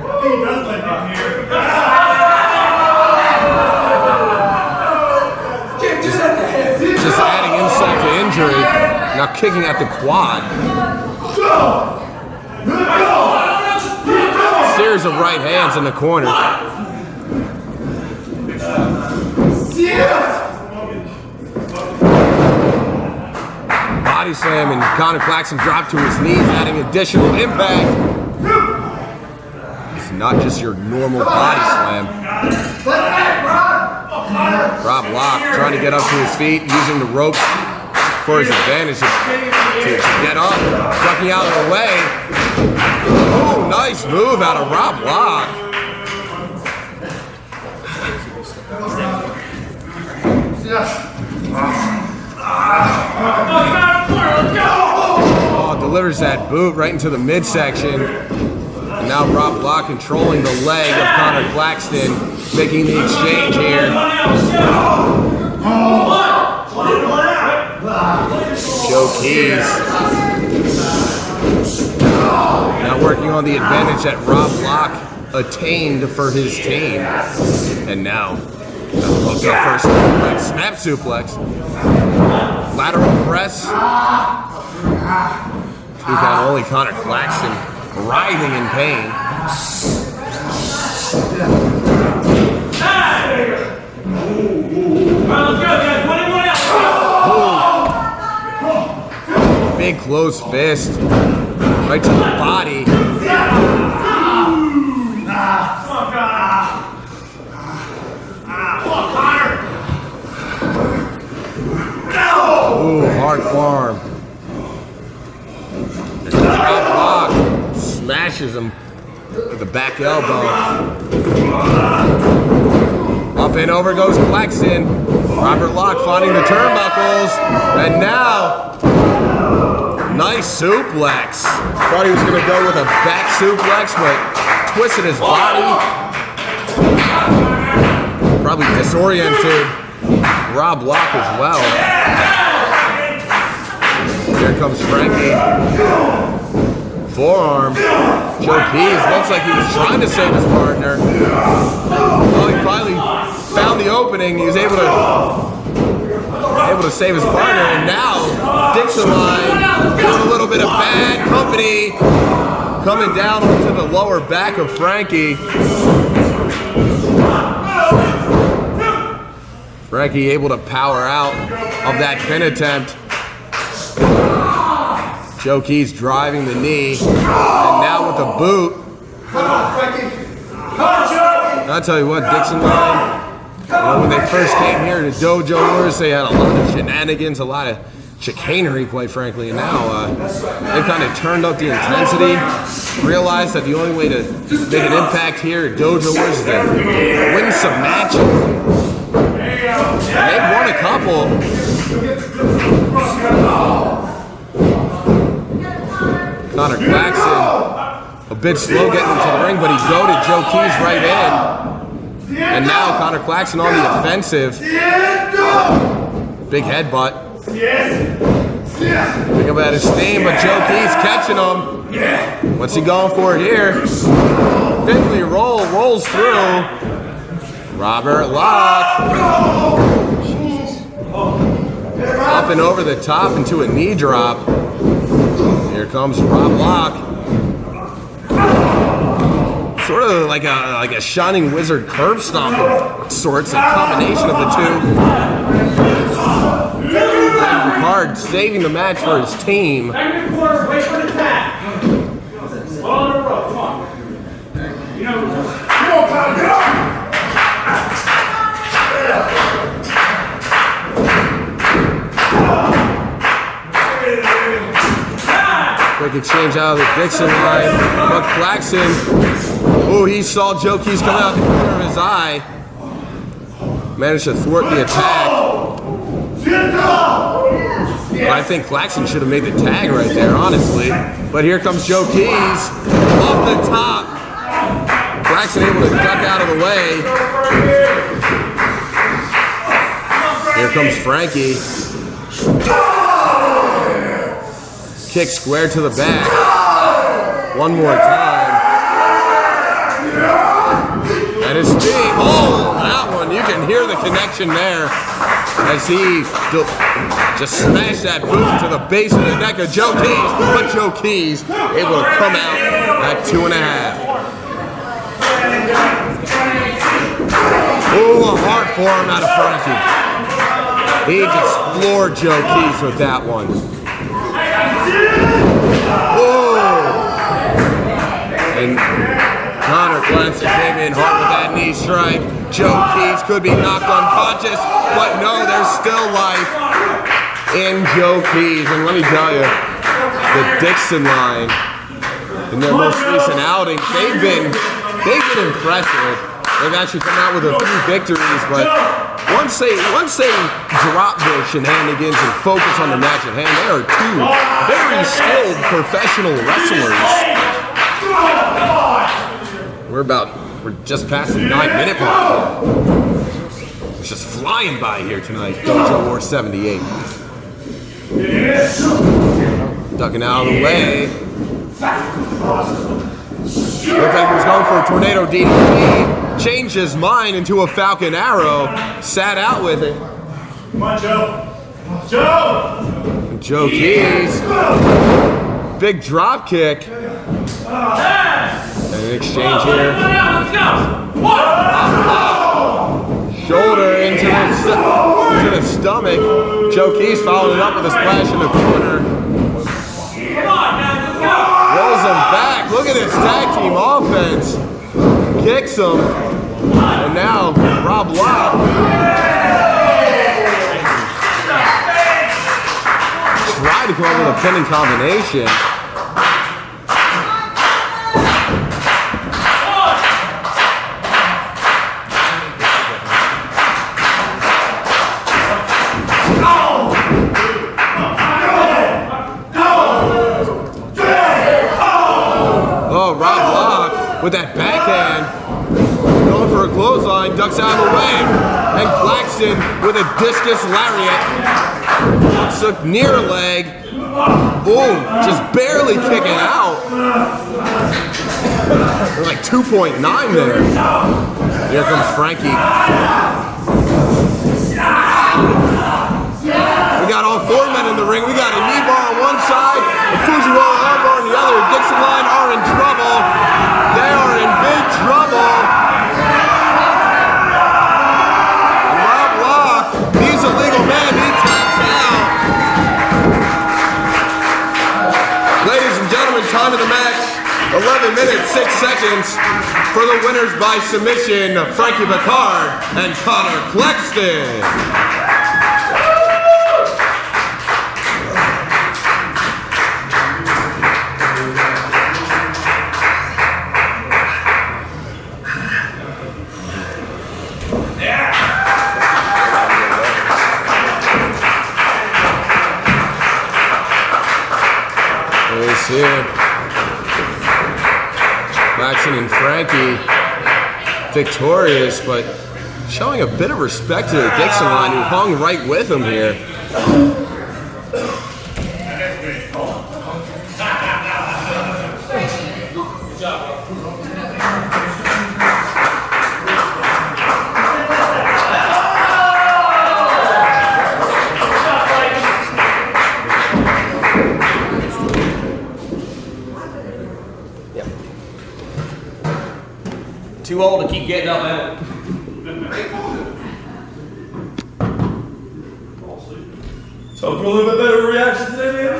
Just adding insult to injury. Now kicking at the quad. Series of right hands in the corner. Body slam and Conor Claxton dropped to his knees, adding additional impact. It's not just your normal body slam. Rob Lock trying to get up to his feet, using the ropes for his advantage to get up, ducking out of the way. Oh, nice move out of Rob Lock. Oh, delivers that boot right into the midsection. And now Rob Lock controlling the leg of Conor Claxton, making the exchange here. Joe Keys now working on the advantage that Rob Lock attained for his team. And now, look up first, snap suplex, lateral press. 2 count only, Conor Claxton writhing in pain. Big closed fist right to the body. forearm. Drop block. Smashes him with the back elbow. Up and over goes Claxton. Robert Locke finding the turnbuckles. And now, nice suplex. Thought he was going to go with a back suplex, but twisted his body. Probably disoriented Rob Locke as well. Here comes Frankie. Forearm. Joe Keys looks like he was trying to save his partner. Well, he finally found the opening. He was able to save his partner, and now Dixon line doing a little bit of bad company, coming down onto the lower back of Frankie. Frankie able to power out of that pin attempt. Joe Keys driving the knee, and now with the boot. I'll tell you what, Dixon line, when they first came here to Dojo Wars, they had a lot of shenanigans, a lot of chicanery, quite frankly, and now they've kind of turned up the intensity, realized that the only way to make an impact here at Dojo Wars is to win some matches. They've won a couple. Conor Claxton, a bit slow getting into the ring, but he goaded Joe Keys right in. And now Conor Claxton on the offensive. Big headbutt. Think about his name, but Joe Keys catching him. What's he going for here? Finley rolls through. Robert Locke. Up and over the top into a knee drop. Here comes Rob Locke. Sort of like a Shining Wizard curb stomp of sorts, a combination of the two. Pickard saving the match for his team. Wait for the tag. Come on, come on. You know, come on, Kyle, get up! Quick exchange out of the Dixon line. But Claxton, oh, he saw Joe Keys coming out the corner of his eye. Managed to thwart the attack. But I think Claxton should have made the tag right there, honestly. But here comes Joe Keys off the top. Claxton able to duck out of the way. Here comes Frankie. Kick square to the back. One more time. And his team, oh, that one, you can hear the connection there as he just smashed that boot to the base of the neck of Joe Keys. But Joe Keys able to come out at 2.5. Oh, a hard forearm out of Frankie. He just floored Joe Keys with that one. Oh! And Conor Claxton came in hard with that knee strike. Joe Keys could be knocked unconscious, but no, there's still life in Joe Keys. And let me tell you, the Dixon line, in their most recent outing, they've been impressive. They've actually come out with a few victories, but once they drop their shenanigans and focus on the match at hand, they are two very skilled professional wrestlers. We're just past the 9-minute mark. It's just flying by here tonight. Dojo Wars 78. Ducking out of the way. Looked like he was going for a tornado DDT. Changed his mind into a Falcon Arrow. Sat out with it. Come on, Joe. Joe! Joe Keys. Big drop kick. And an exchange here. Shoulder into the stomach. Joe Keys following it up with a splash in the corner. Rolls him back. Look at this tag team offense. Kicks him. And now Rob Locke come up with a pinning combination. Oh, Rob Block with that backhand. Going for a clothesline, ducks out of the way. And Claxton with a discus lariat. Looks up near leg. Boom, just barely kicking out. They're like 2.9 there. Here comes Frankie. We got all 4 men in the ring. We got a knee bar on one side, a P.Wezu elbow on the other. Dixon line are in trouble. They are in big trouble. He's a legal man, he taps out. Ladies and gentlemen, time of the match, 11 minutes, 6 seconds for the winners by submission, Frankie Pickard and Conor Claxton. Here, Claxton and Frankie victorious, but showing a bit of respect to the Dixon line, who hung right with him here. Too old to keep getting up, man. So for a little bit better reaction today, man?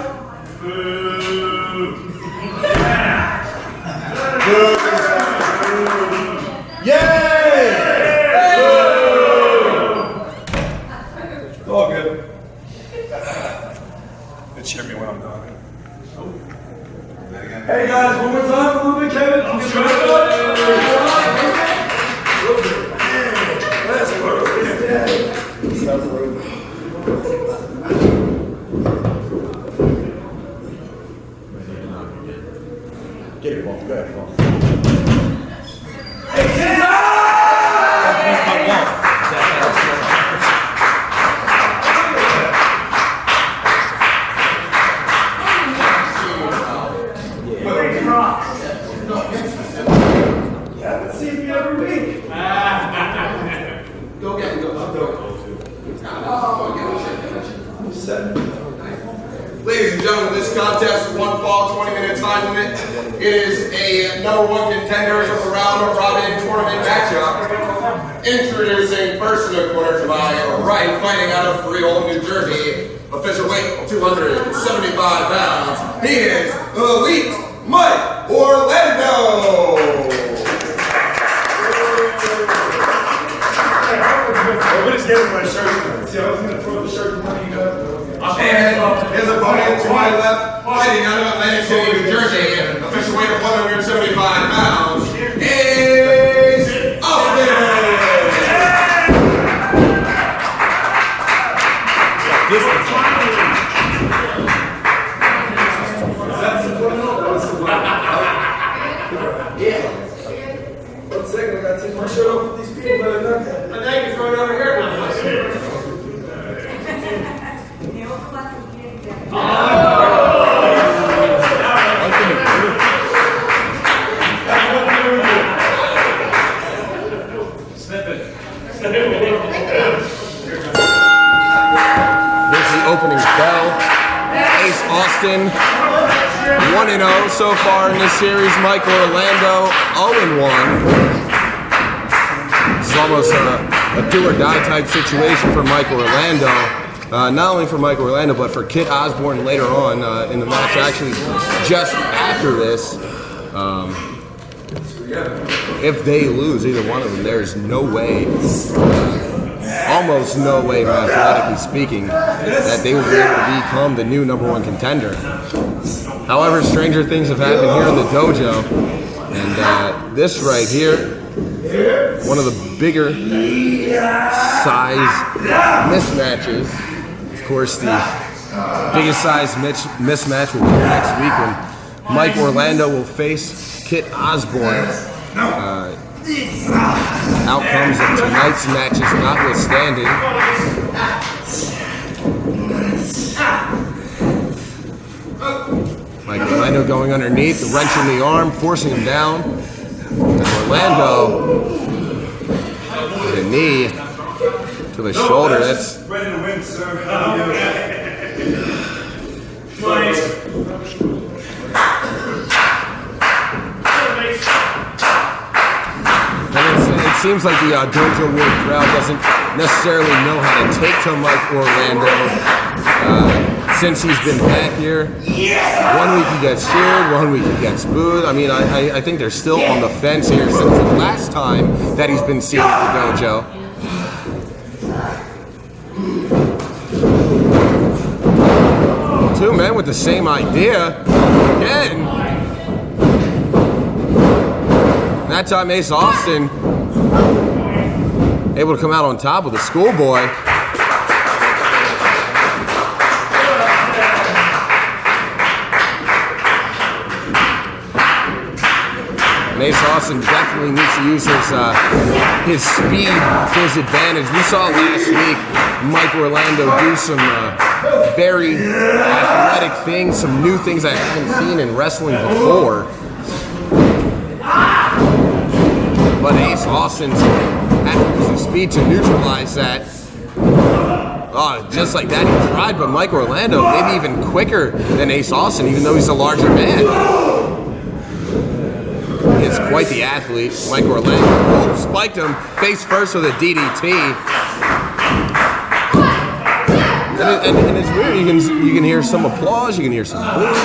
Yay! It's all good. They cheer me when I'm done. Hey guys, one more time, a little bit, Kevin. I'm sure. Get it, ball. Go ahead, ball. Hey, Ladies and gentlemen, this contest is one fall, 20-minute time limit. It is a #1 contenders of the round robin tournament matchup. Introducing first in the corner to my right, fighting out of Freehold, New Jersey. Official weight 275 pounds. He is Elite Mike Orlando. I'm just getting my shirt. See, I was gonna throw the shirt in front of you guys. And his opponent to my left, fighting out of Atlantic City, New Jersey, official weight of 175 pounds, is Osbourne. Yeah. 1 second, I gotta take my shirt off with these people that are done that. And now you can throw it over here now. Here's the opening bell. Ace Austin, 1-0 so far in this series. Mike Orlando, 0-1. This is almost a do-or-die type situation for Mike Orlando. Not only for Mike Orlando, but for Kit Osbourne later on in the match. Actually, just after this, if they lose, either one of them, there's no way almost no way, mathematically speaking, that they will be able to become the new #1 contender. However, stranger things have happened here in the dojo, and this right here, one of the bigger size mismatches. Of course, the biggest size mismatch will be next week when Mike Orlando will face Kit Osbourne. Outcomes of tonight's matches notwithstanding. Mike Orlando going underneath, the wrench in the arm, forcing him down. And Orlando with a knee to the shoulder. That's ready to win, sir. It seems like the Dojo Wars crowd doesn't necessarily know how to take to Mike Orlando since he's been back here. 1 week he gets cheered, 1 week he gets booed. I mean, I think they're still on the fence here since the last time that he's been seen at the dojo. Two men with the same idea. Again. That time Ace Austin able to come out on top with the schoolboy. And Ace Austin definitely needs to use his speed to his advantage. We saw last week Mike Orlando do some very athletic things, some new things I haven't seen in wrestling before. But Ace Austin's had to use some speed to neutralize that. Oh, just like that, he tried, but Mike Orlando, maybe even quicker than Ace Austin, even though he's a larger man. He is quite the athlete, Mike Orlando. Oh, spiked him face first with a DDT. And it's weird, you can hear some applause, you can hear some boos.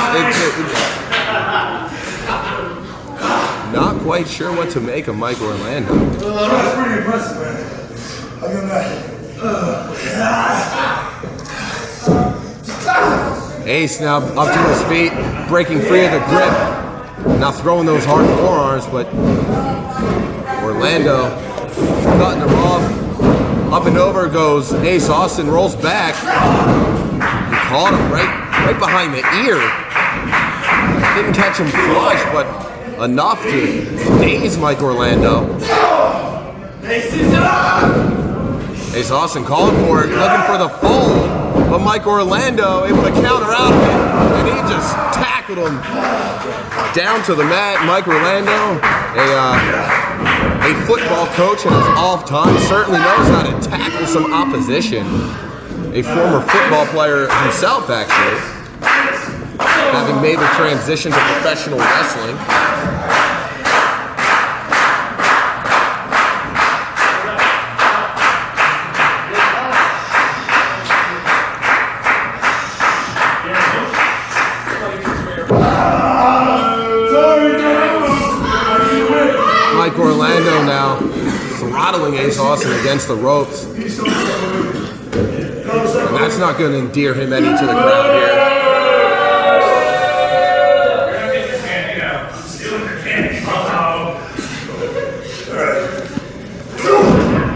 Not quite sure what to make of Mike Orlando. That's pretty impressive, man. I'll give him that. Ace now up to his feet, breaking free of the grip. Now throwing those hard forearms, but Orlando cutting him off. Up and over goes Ace Austin, rolls back. He caught him right behind the ear. Didn't catch him flush, but enough to daze Mike Orlando. Ace Austin calling for it, looking for the fold, but Mike Orlando able to counter out of it, and he just tackled him down to the mat. Mike Orlando, a football coach in his off time, certainly knows how to tackle some opposition. A former football player himself, actually, having made the transition to professional wrestling. Mike Orlando now throttling Ace Austin against the ropes. And that's not going to endear him any to the crowd here.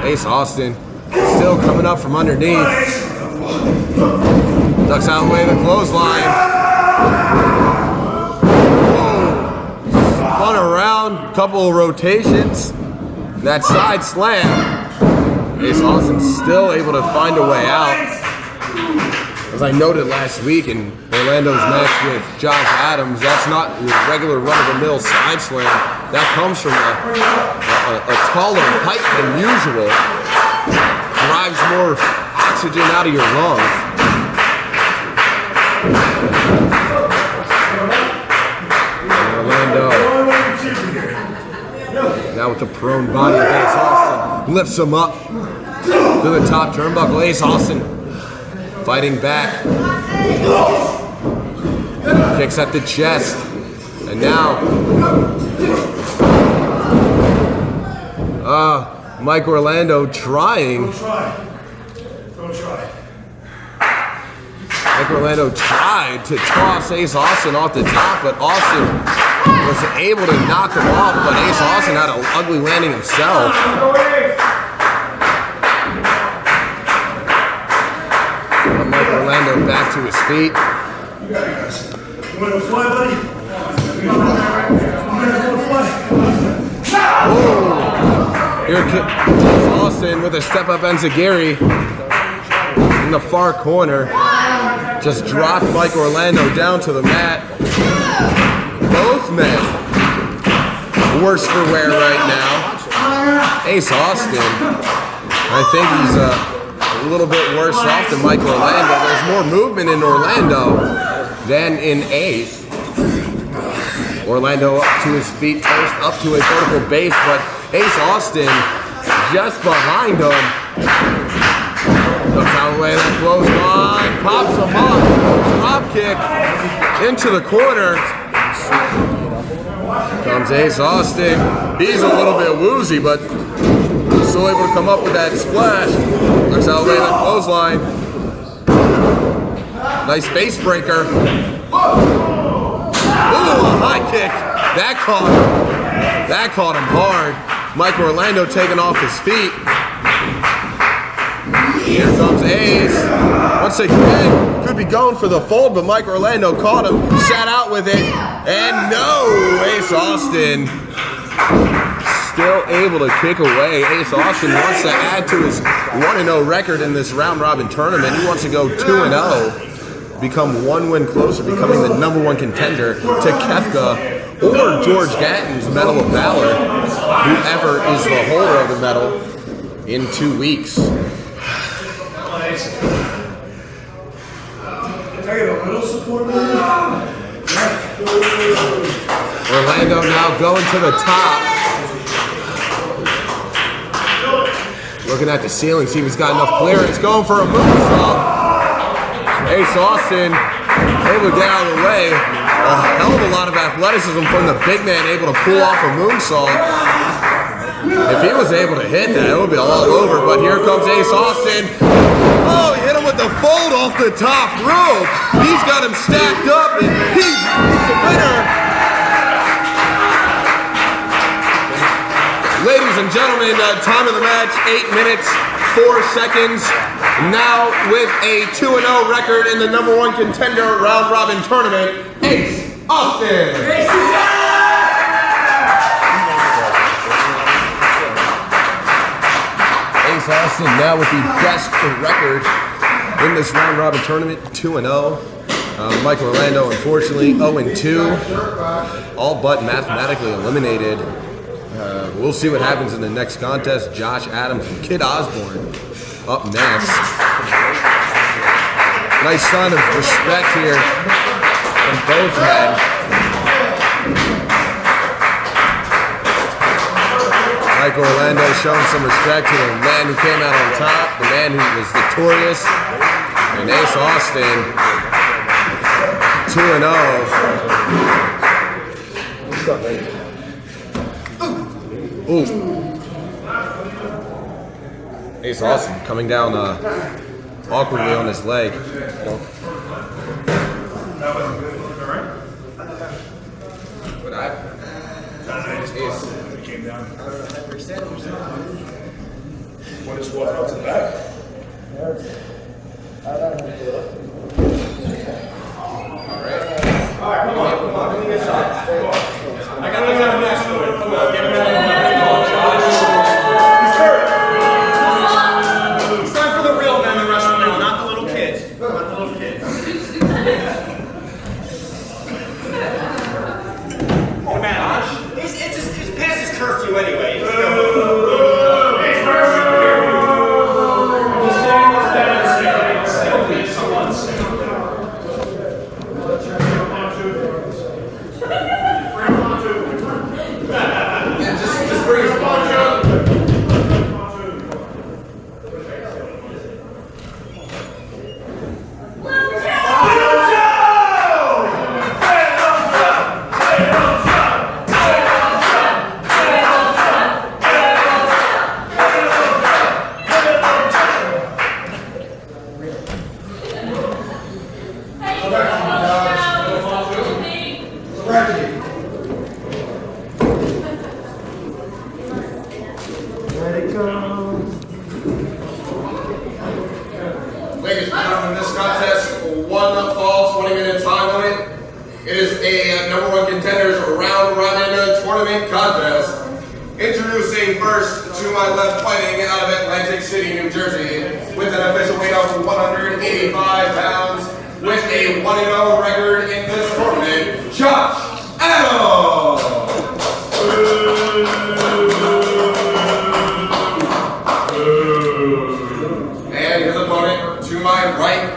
Ace Austin still coming up from underneath. Ducks out away the clothesline. Spun around, couple of rotations. That side slam. Ace Austin still able to find a way out. As I noted last week in Orlando's match with Josh Adams, that's not your regular run-of-the-mill side slam. That comes from a taller height than usual. Drives more oxygen out of your lungs. Orlando, now with the prone body of Ace Austin, lifts him up to the top turnbuckle. Ace Austin fighting back. Kicks at the chest. And now, Mike Orlando trying. Don't try. Don't try. Mike Orlando tried to toss Ace Austin off the top, but Austin was able to knock him off, but Ace Austin had an ugly landing himself. But Mike Orlando back to his feet. You want to fly, buddy? You want to fly? Oh! Here comes Austin with a step-up enziguri in the far corner. Just dropped Mike Orlando down to the mat. Both men worse for wear right now. Ace Austin, I think he's a little bit worse off than Mike Orlando. There's more movement in Orlando than in Ace. Orlando up to his feet first, up to a vertical base, but Ace Austin just behind him. Look how away that close line, pops him up, drop kick into the corner. Comes Ace Austin. He's a little bit woozy, but still able to come up with that splash. Looks how away that clothesline. Nice face breaker. Ooh, a high kick. That caught him. That caught him hard. Mike Orlando taking off his feet. Here comes Ace. Once again, could be going for the fold, but Mike Orlando caught him, sat out with it, and no! Ace Austin still able to kick away. Ace Austin wants to add to his 1-0 record in this round-robin tournament. He wants to go 2-0, become one win closer, becoming the #1 contender to Qefka or George Gatton's Medal of Valor, whoever is the holder of the medal, in 2 weeks. Orlando now going to the top. Looking at the ceiling, see if he's got enough clearance. Going for a moonsault. Ace Austin able to get out of the way. A hell of a lot of athleticism from the big man, able to pull off a moonsault. If he was able to hit that, it would be all over. But here comes Ace Austin. Oh, he hit him with the fold off the top rope. He's got him stacked up, and he's the winner. Ladies and gentlemen, time of the match, 8 minutes, 4 seconds. Now with a 2-0 record in the #1 contender round-robin tournament, Ace Austin. Ace Austin now with the best record in this round-robin tournament, 2-0. Mike Orlando, unfortunately, 0-2, all but mathematically eliminated. We'll see what happens in the next contest. Josh Adams and Kid Osbourne up next. Nice sign of respect here from both men. Mike Orlando showing some respect to the man who came out on top, the man who was victorious, and Ace Austin, 2-0. Ooh. Ace Austin coming down awkwardly on his leg. What happened? Came down. What is walking out to the back? All right, come on. Give me a shot. I got a match for it. Come on, get him out. He's hurt. It's time for the real men to wrestle now, not the little kids. Not the little kids. Oh man, it's past his curfew anyway. Ready. Let it go. Ladies and gentlemen, this contest, 1 fall, 20-minute time limit. It is a #1 contenders round robin tournament contest. Introducing first to my left, fighting out of Atlantic City, New Jersey, with an official weight of 185 pounds, with a 1-0 record in this tournament, Josh Adams. And his opponent to my right,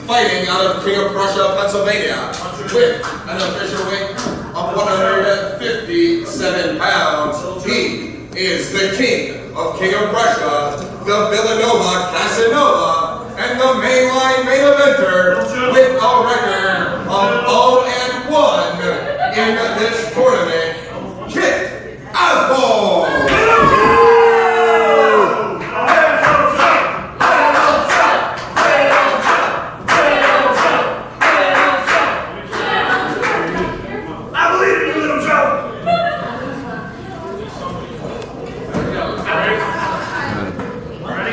fighting out of King of Prussia, Pennsylvania, with an official weight of 157 pounds. He is the King of Prussia, the Villanova Casanova, and the mainline main eventer with a record of 0-1 in this tournament, Osbourne.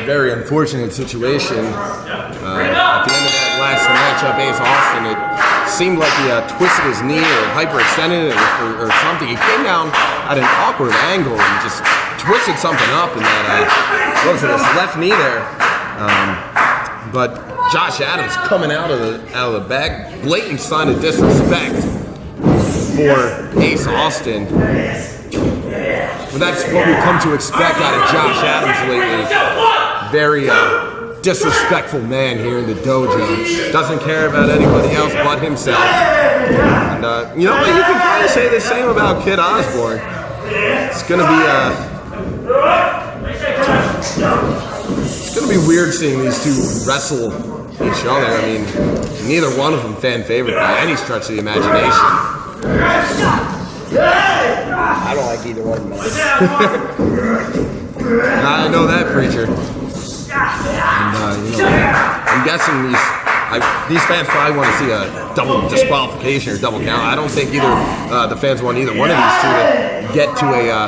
Very unfortunate situation. At the end of that last matchup, Ace Austin, it seemed like he twisted his knee or hyperextended it or something. He came down at an awkward angle and just twisted something up in that, what was it, his left knee there. But Josh Adams coming out of the bag, blatant sign of disrespect for Ace Austin. But that's what we come to expect out of Josh Adams lately. Very disrespectful man here in the dojo. Doesn't care about anybody else but himself. And you know what? You can kind of say the same about Kid Osbourne. It's gonna be weird seeing these two wrestle each other. I mean, neither one of them fan favorite by any stretch of the imagination. I don't like either one of them. I know that, preacher. And you know, I'm guessing these fans probably want to see a double disqualification or double count. I don't think either the fans want either one of these two to get to a.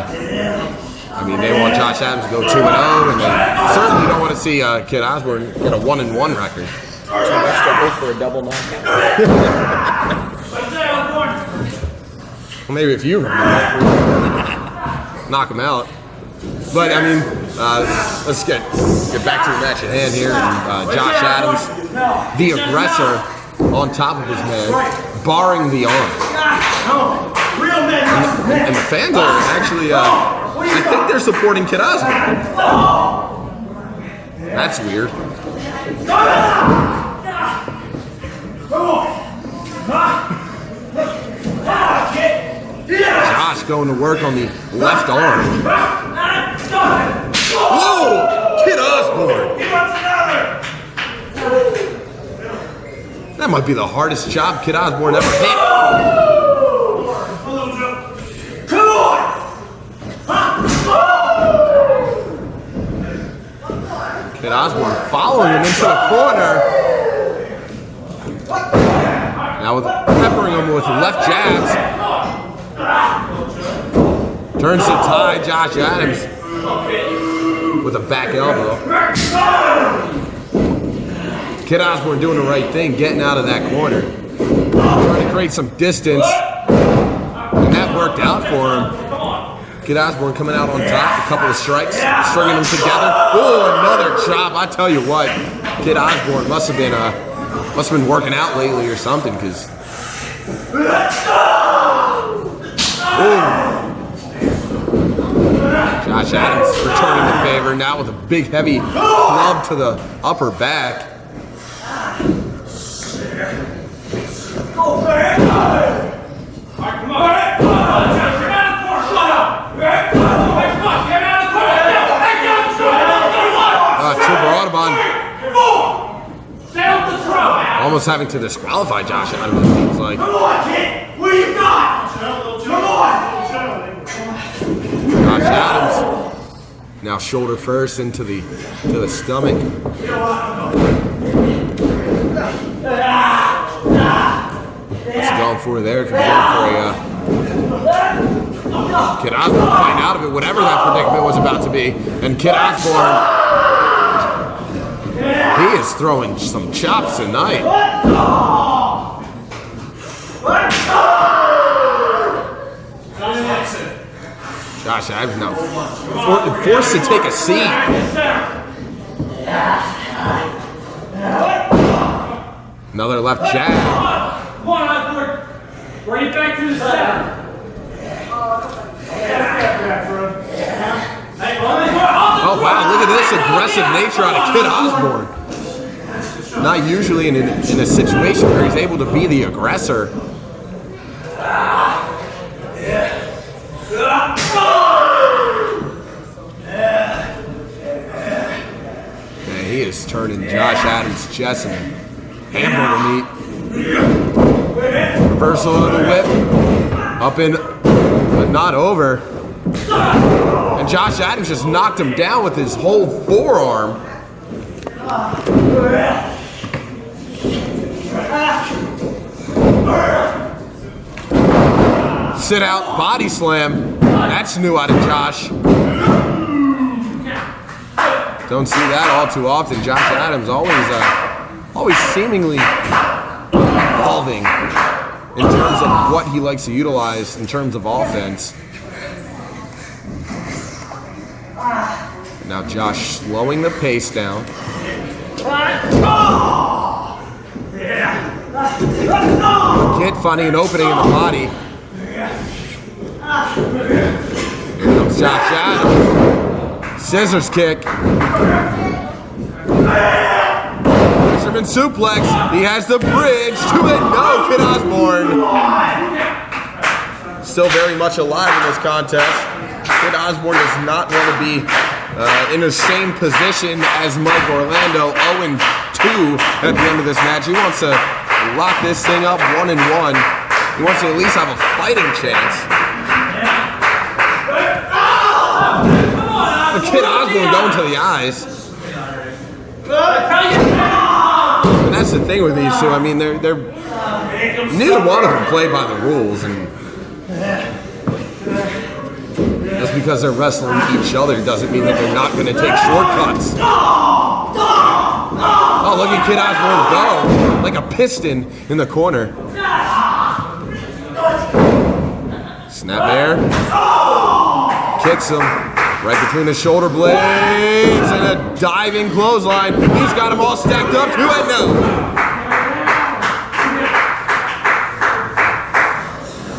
I mean, they want Josh Adams to go 2-0, and they certainly don't want to see Kid Osbourne get a 1-1 record. So let's go wait for a double knockout. Well, maybe if you knock him out. But I mean, let's get back to the match at hand here. Josh Adams, the aggressor, on top of his man, barring the arm. And the fans are actually, I think they're supporting Kid Osbourne. That's weird. Josh going to work on the left arm. Whoa! Kid Osbourne! That might be the hardest job Kid Osbourne ever hit. Come on! Kid Osbourne following him into the corner. Now peppering him with left jabs. Turns to tie Josh Adams with a back elbow. Kid Osbourne doing the right thing, getting out of that corner. Trying to create some distance. And that worked out for him. Kid Osbourne coming out on top, a couple of strikes, stringing them together. Oh, another chop. I tell you what, Kid Osbourne must have been working out lately or something, because Josh Adams returning the favor now with a big heavy club to the upper back. Triple Audubon almost having to disqualify Josh Adams, it seems like. Come on, kid! What do you got? Come on! Josh Adams now shoulder first into the stomach. Let's go. going for there. Could be going for a Kid Osbourne find out of it, whatever that predicament was about to be. And Kid Osbourne, he is throwing some chops tonight. Josh Adams now forced to take a seat. Another left jab. Come on, Osbourne. Bring it back to the center. Oh wow, look at this aggressive nature out of Kid Osbourne. Not usually in a situation where he's able to be the aggressor. Man, he is turning Josh Adams' chest into hamburger meat. Reversal of the whip. Up in, but not over. And Josh Adams just knocked him down with his whole forearm. Sit out body slam. That's new out of Josh. Don't see that all too often. Josh Adams always seemingly evolving in terms of what he likes to utilize in terms of offense. Now Josh slowing the pace down. The Kid finding an opening in the body. Here comes Josh Adams. Scissors kick. Fisherman suplex. He has the bridge to it. No, Kid Osbourne. Still very much alive in this contest. Kid Osbourne does not want to be in the same position as Mike Orlando, 0-2 at the end of this match. He wants to lock this thing up 1-1. He wants to at least have a fighting chance. The Kid Osbourne going to the eyes. And that's the thing with these two. I mean, they're neither one of them play by the rules, and just because they're wrestling each other doesn't mean that they're not going to take shortcuts. Oh, look at Kid Osbourne go like a piston in the corner. Snap there. Kicks him right between the shoulder blades and a diving clothesline. He's got them all stacked up. 2-0.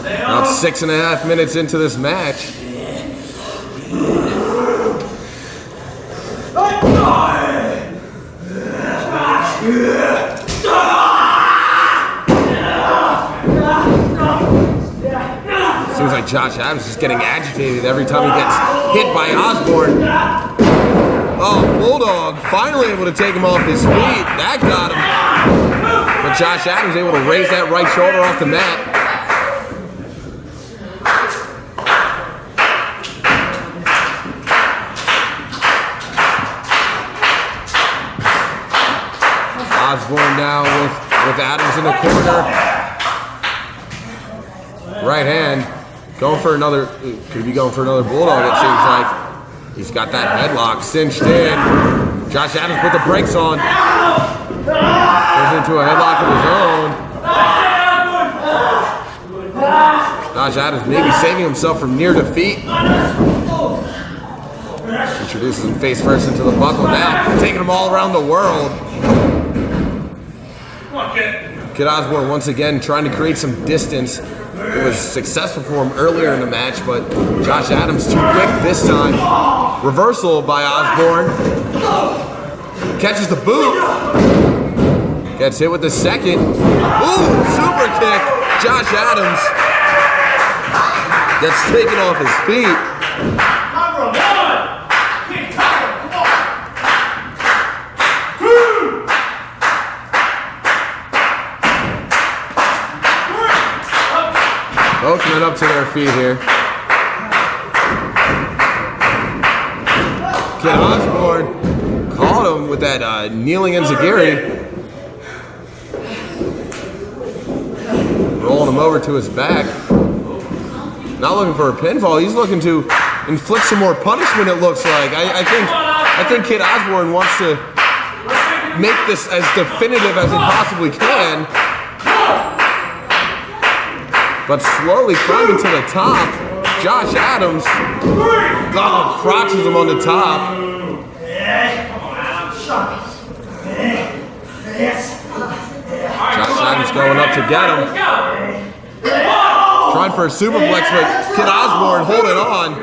Now it's 6.5 minutes into this match. Seems like Josh Adams is getting agitated every time he gets hit by Osbourne. Oh, Bulldog finally able to take him off his feet. That got him. But Josh Adams able to raise that right shoulder off the mat. Osbourne now with Adams in the corner. Right hand. Going for another, could be going for another Bulldog, it seems like. He's got that headlock cinched in. Josh Adams put the brakes on. Goes into a headlock of his own. Josh Adams maybe saving himself from near defeat. Introduces him face first into the buckle now, taking him all around the world. Kid Osbourne once again trying to create some distance. It was successful for him earlier in the match, but Josh Adams too quick this time. Reversal by Osbourne. Catches the boot. Gets hit with the second. Ooh, super kick. Josh Adams gets taken off his feet. Both men up to their feet here. Kid Osbourne caught him with that kneeling enziguri. rolling him over to his back. Not looking for a pinfall. He's looking to inflict some more punishment, it looks like. I think Kid Osbourne wants to make this as definitive as he possibly can. But slowly climbing to the top, Josh Adams crotches him on the top. Josh Adams going up to get him. Trying for a superplex, but Kid Osbourne holding on.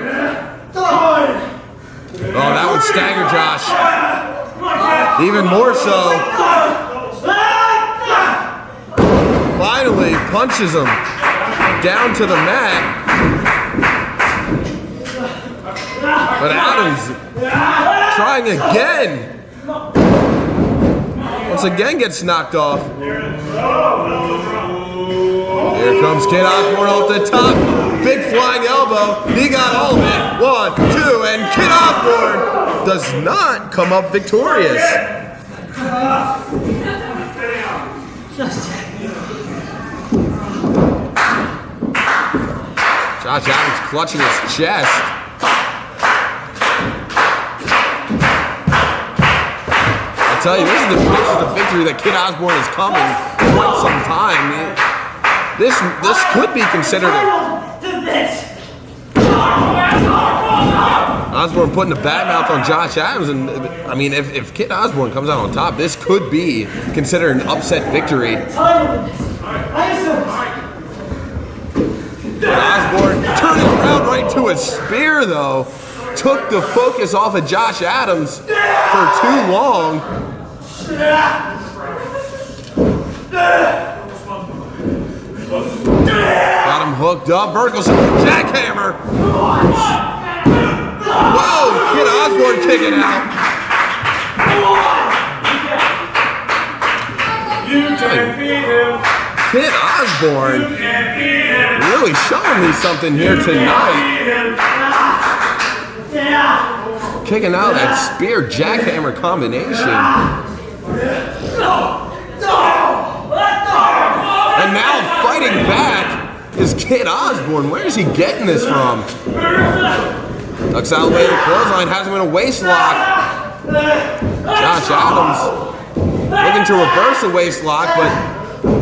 Oh, that would stagger Josh. Even more so. Finally punches him down to the mat. But Adams trying again. Once again gets knocked off. Here comes Kid Osbourne off the top. Big flying elbow. He got all of it. 1, 2, and Kid Osbourne does not come up victorious. Josh Adams clutching his chest. I tell you, this is the victory that Kid Osbourne is coming quite some time. This could be considered Osbourne putting a bad mouth on Josh Adams, and I mean, if Kid Osbourne comes out on top, this could be considered an upset victory. Kid Osbourne turning around right to a spear, though. Took the focus off of Josh Adams for too long. Got him hooked up. Vertical jackhammer. Whoa! Kid Osbourne kicking out. Kid Osbourne really showing me something here tonight. Kicking out that spear jackhammer combination. And now fighting back is Kid Osbourne. Where is he getting this from? Ducks out away the clothesline, has him in a waist lock. Josh Adams looking to reverse the waist lock, but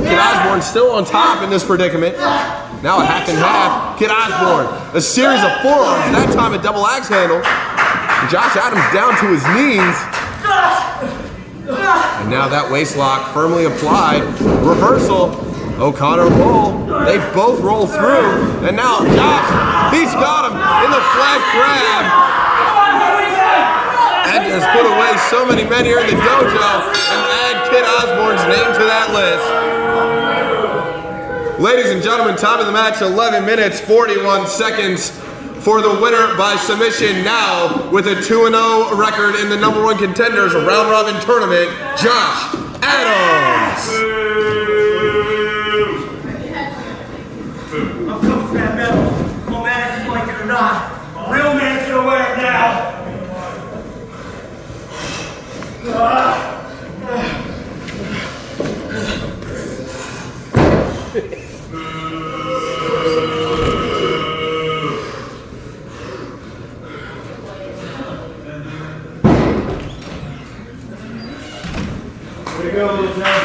Kid Osbourne still on top in this predicament. Now a half and half. Kid Osbourne, a series of forearms, that time a double axe handle. Josh Adams down to his knees. And now that waist lock firmly applied. Reversal. O'Connor roll. They both roll through. And now Josh, he's got him in the flag grab. Ed has put away so many men here in the dojo and add Kid Osbourne's name to that list. Ladies and gentlemen, time of the match, 11 minutes, 41 seconds for the winner by submission now with a 2-0 record in the #1 contenders round robin tournament, Josh Adams. I'm coming for that medal. No matter if you like it or not. A real man's gonna wear it now. Way to go, little man.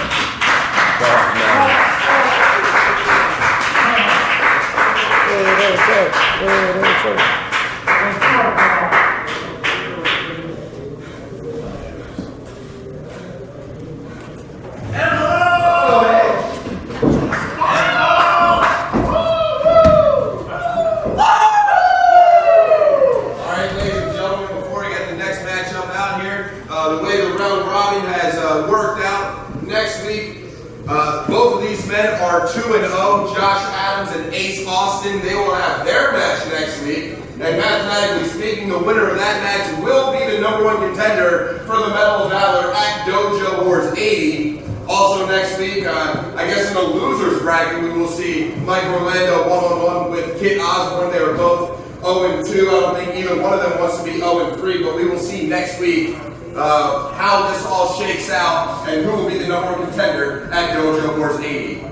Both of these men are 2-0. Josh Adams and Ace Austin, they will have their match next week. And mathematically speaking, the winner of that match will be the #1 contender for the Medal of Valor at Dojo Wars 80. Also next week, I guess in the losers bracket, we will see Mike Orlando one-on-one with Kid Osbourne. They were both 0-2. I don't think either one of them wants to be 0-3, but we will see next week how this all shakes out and who will be the #1 contender at Dojo Wars 80.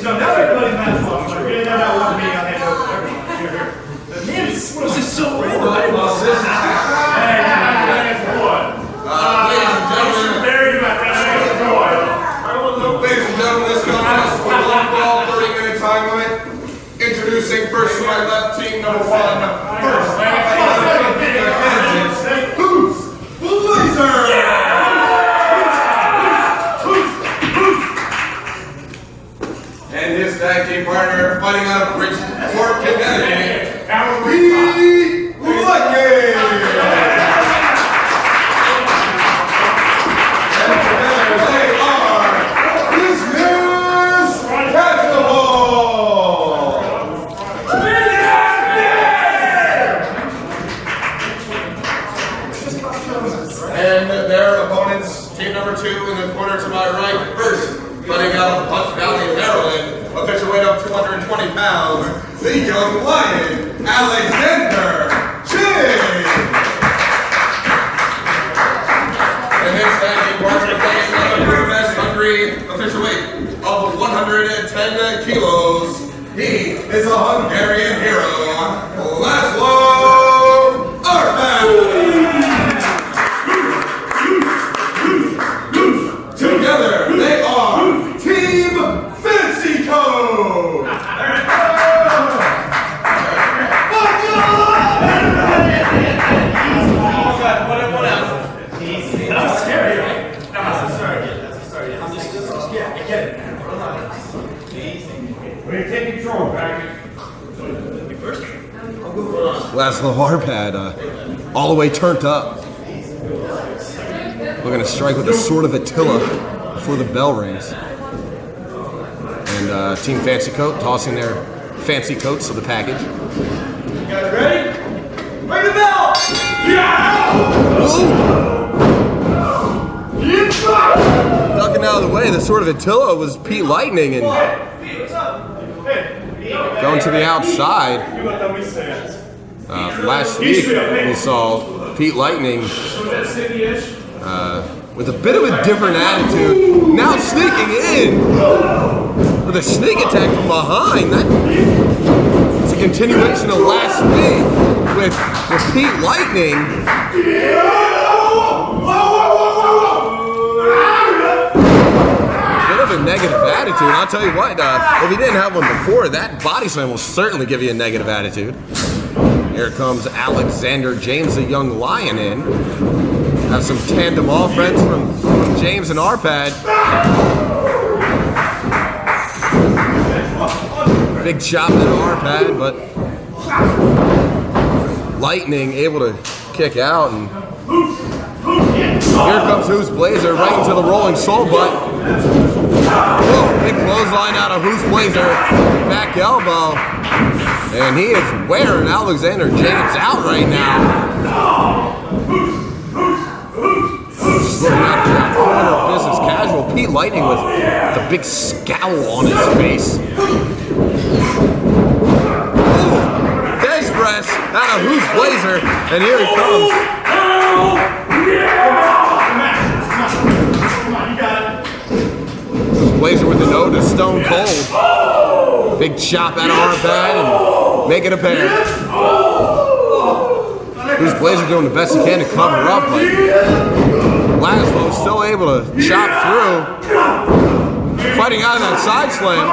No, now everybody's match off. We're getting that out with me. I'll hand it over to everyone. Here. This is so random. Ladies and gentlemen, this contest is a long ball, 30-minute time limit. Introducing first to my left, team number 1. First, Who's Blazer? And his tag team partner, fighting out of Bridgeport, Connecticut, P.Wezu. And their opponents, team number 2 in the corner to my right, first, fighting out of Punch Valley, Maryland, official weight of 220 pounds, the young lion, Alexander Chin. And his tag team partner, fighting out of Budapest, Hungary, official weight of 110 kilos, he is a Hungarian hero, Laszlo Arpad. Together, they are Team Fancy Code! What else? Easy. That was scary, right? No, I'm sorry. I'm just yeah, I get it. Easy. We're gonna take control, Frankie. Laszlo Arpad, all the way turned up. We're gonna strike with a sword of Attila before the bell rings. And Team Fancy Coat tossing their fancy coats to the package. You guys ready? Ring the bell! Ducking out of the way, the sword of Attila was Pete Lightning, and going to the outside. Last week we saw Pete Lightning with a bit of a different attitude. Now sneaking in with a sneak attack from behind. It's a continuation of last week with Pete Lightning. Bit of a negative attitude. I'll tell you what, if he didn't have one before, that body slam will certainly give you a negative attitude. Here comes Alexander James, the young lion, in. Have some tandem offense from James and Arpad. Big chop to Arpad, but Lightning able to kick out. And here comes Who's Blazer right into the rolling soul butt. Whoa, big clothesline out of Who's Blazer. Back elbow. And he is wearing Alexander James out right now. Just looking out for that corner of business casual. Pete Lightning with the big scowl on his face. Face press out of Who's Blazer. And here he comes. Who's Blazer with the nose to Stone Cold. Big chop out of Arpad and make it a pair. Who's Blazer doing the best he can to cover up, but Laszlo still able to chop through. Fighting out of that side slam.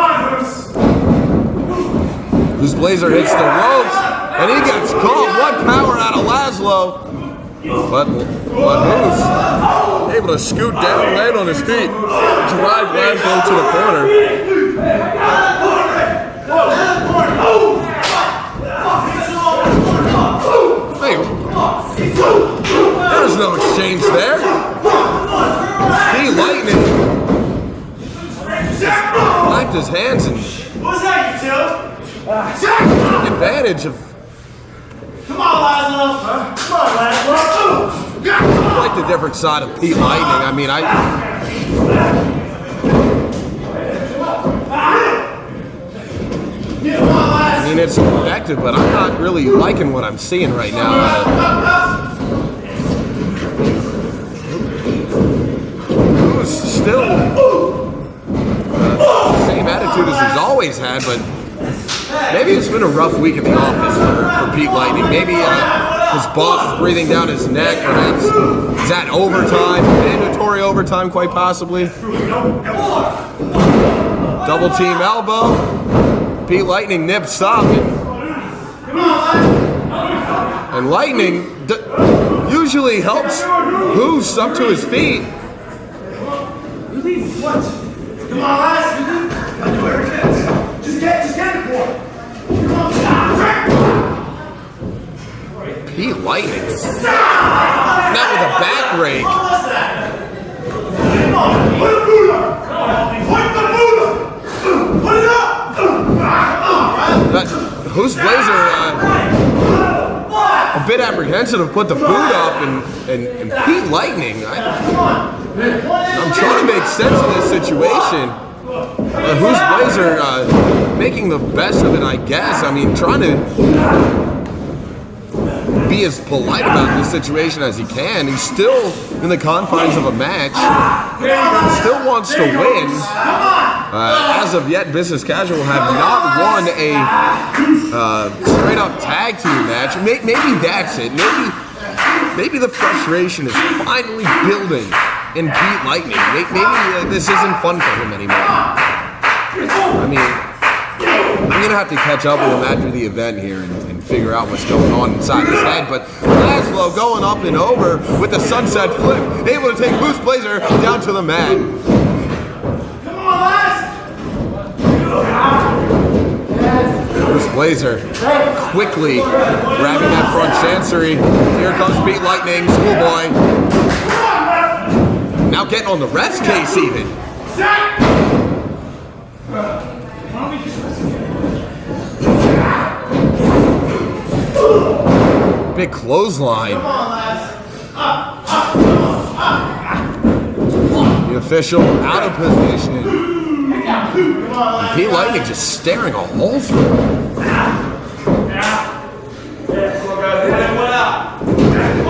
Who's Blazer hits the ropes and he gets caught. What power out of Laszlo. But Who's able to scoot down, land on his feet, drive Laszlo to the corner. Hey, there's no exchange there. He Lightning wiped his hands and What's that, you two? took advantage of. Come on, Laszlo. Come on, Laszlo. I like the different side of Pete Lightning. I mean, it's effective, but I'm not really liking what I'm seeing right now. Who's still same attitude. attitude as he's always had, but maybe it's been a rough week in the office for Pete Lightning. Maybe his boss is breathing down his neck, perhaps he's at overtime, mandatory overtime quite possibly. Double team elbow. Pete Lightning nips up. And Lightning usually helps boost up to his feet. What? Come on, lads. I do everything. Just get the ball. Pete Lightning. Not with a back rake. Come on, put the boot up. Put the boot up. Put it up. Who's Blazer? A bit apprehensive to put the boot up, and Pete Lightning. I'm trying to make sense of this situation. Who's Blazer making the best of it, I guess. I mean, trying to be as polite about this situation as he can. He's still in the confines of a match. Still wants to win. As of yet, Business Casual have not won a straight up tag team match. Maybe that's it. Maybe the frustration is finally building in Pete Lightning. Maybe this isn't fun for him anymore. I mean, I'm going to have to catch up with him after the event here and figure out what's going on inside his head. But Laszlo going up and over with the sunset flip, able to take Moose Blazer down to the mat. Come on, lads. Moose Blazer quickly grabbing that front chancery. Here comes Pete Lightning, schoolboy. Now getting on the ref's case even. Big clothesline. The official out of position. And Pete Lightning just staring a hole through.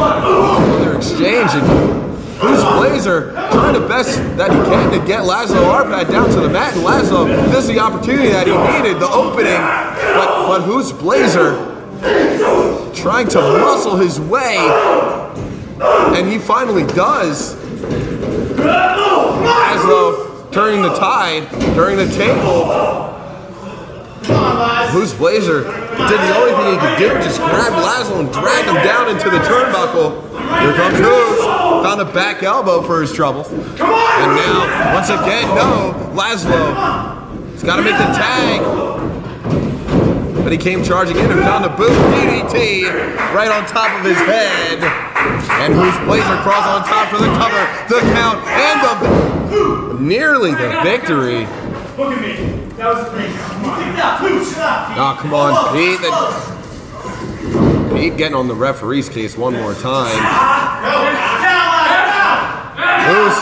Another exchange, and Moose Blazer trying the best that he can to get Laszlo Arpad down to the mat, and Laszlo missed the opportunity that he needed, the opening, but Moose Blazer trying to muscle his way, and he finally does. Laszlo turning the tide, turning the table. Moose Blazer did the only thing he could do, just grab Laszlo and drag him down into the turnbuckle. Here comes Moose, found a back elbow for his trouble. And now, once again, no, Laszlo, he's got to make the tag. But he came charging in and found a boot DDT right on top of his head. And Moose Blazer crawls on top for the cover, the count, and nearly the victory. Look at me. That was great. Oh, come on, Pete. Pete getting on the referee's case one more time. Moose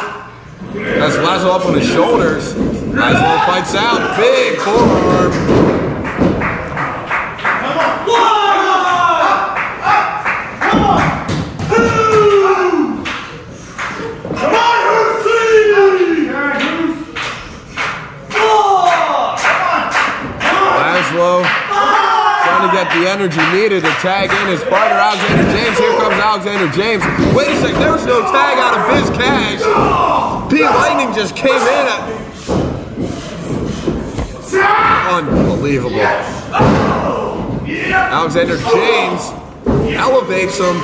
has Laszlo up on his shoulders. Laszlo fights out. Big forearm. Laszlo trying to get the energy needed to tag in his partner Alexander James. Here comes Alexander James. Wait a second, there was no tag out of Biz Cash. Pete Lightning just came in. Unbelievable. Alexander James elevates him.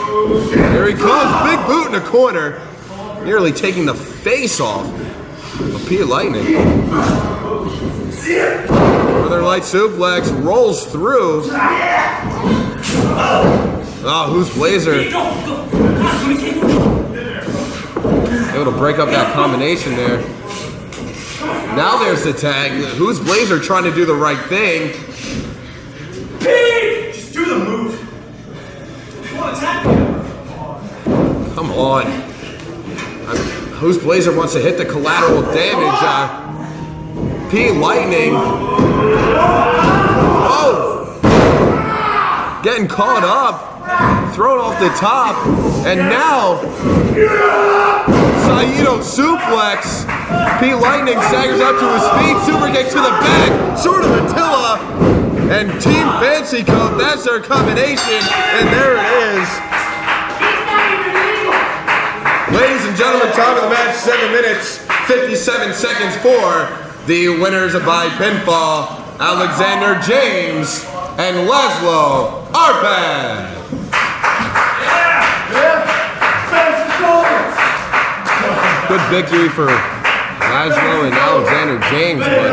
Here he comes, big boot in the corner. Nearly taking the face off of Pete Lightning. Northern Light suplex rolls through. Oh, who's Blazer? Able to break up that combination there. Now there's the tag. Who's Blazer trying to do the right thing? Pete! Just do the move. You want to attack him? Come on. Who's Blazer wants to hit the collateral damage. Pete Lightning. Oh! Getting caught up. Thrown off the top. And now Saito suplex. Pete Lightning staggers up to his feet. Super kick to the back. Short of Attila. And Team Fancy Coat, that's their combination. And there it is. Ladies and gentlemen, time of the match, 7 minutes, 57 seconds for the winners by pinfall, Alexander James and Laszlo Arpad. Good victory for Laszlo and Alexander James, but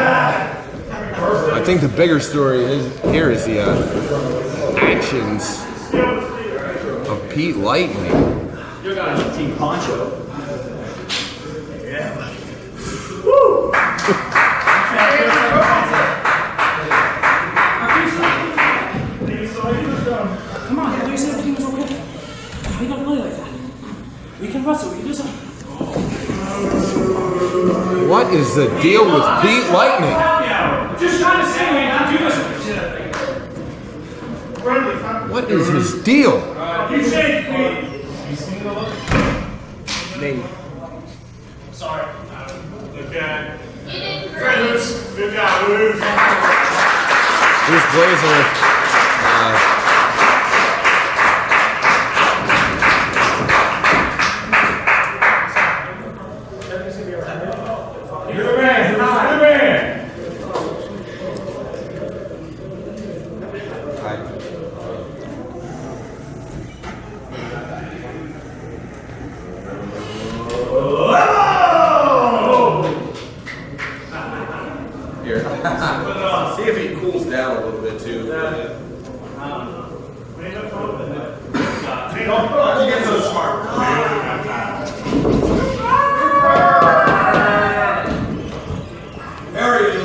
I think the bigger story here is the actions of Pete Lightning. You got a team poncho. Yeah. Woo! Come on, you said everything was okay. We don't play like that. We can wrestle, we can do something. What is the deal with Pete Lightning? Just trying to say we not do this. What is his deal? You changed me. Name. Sorry. Okay. Good job, Luke. Bruce Blazer. You're the man. You're the man. See if he cools down a little bit too. You get so smart. There he is.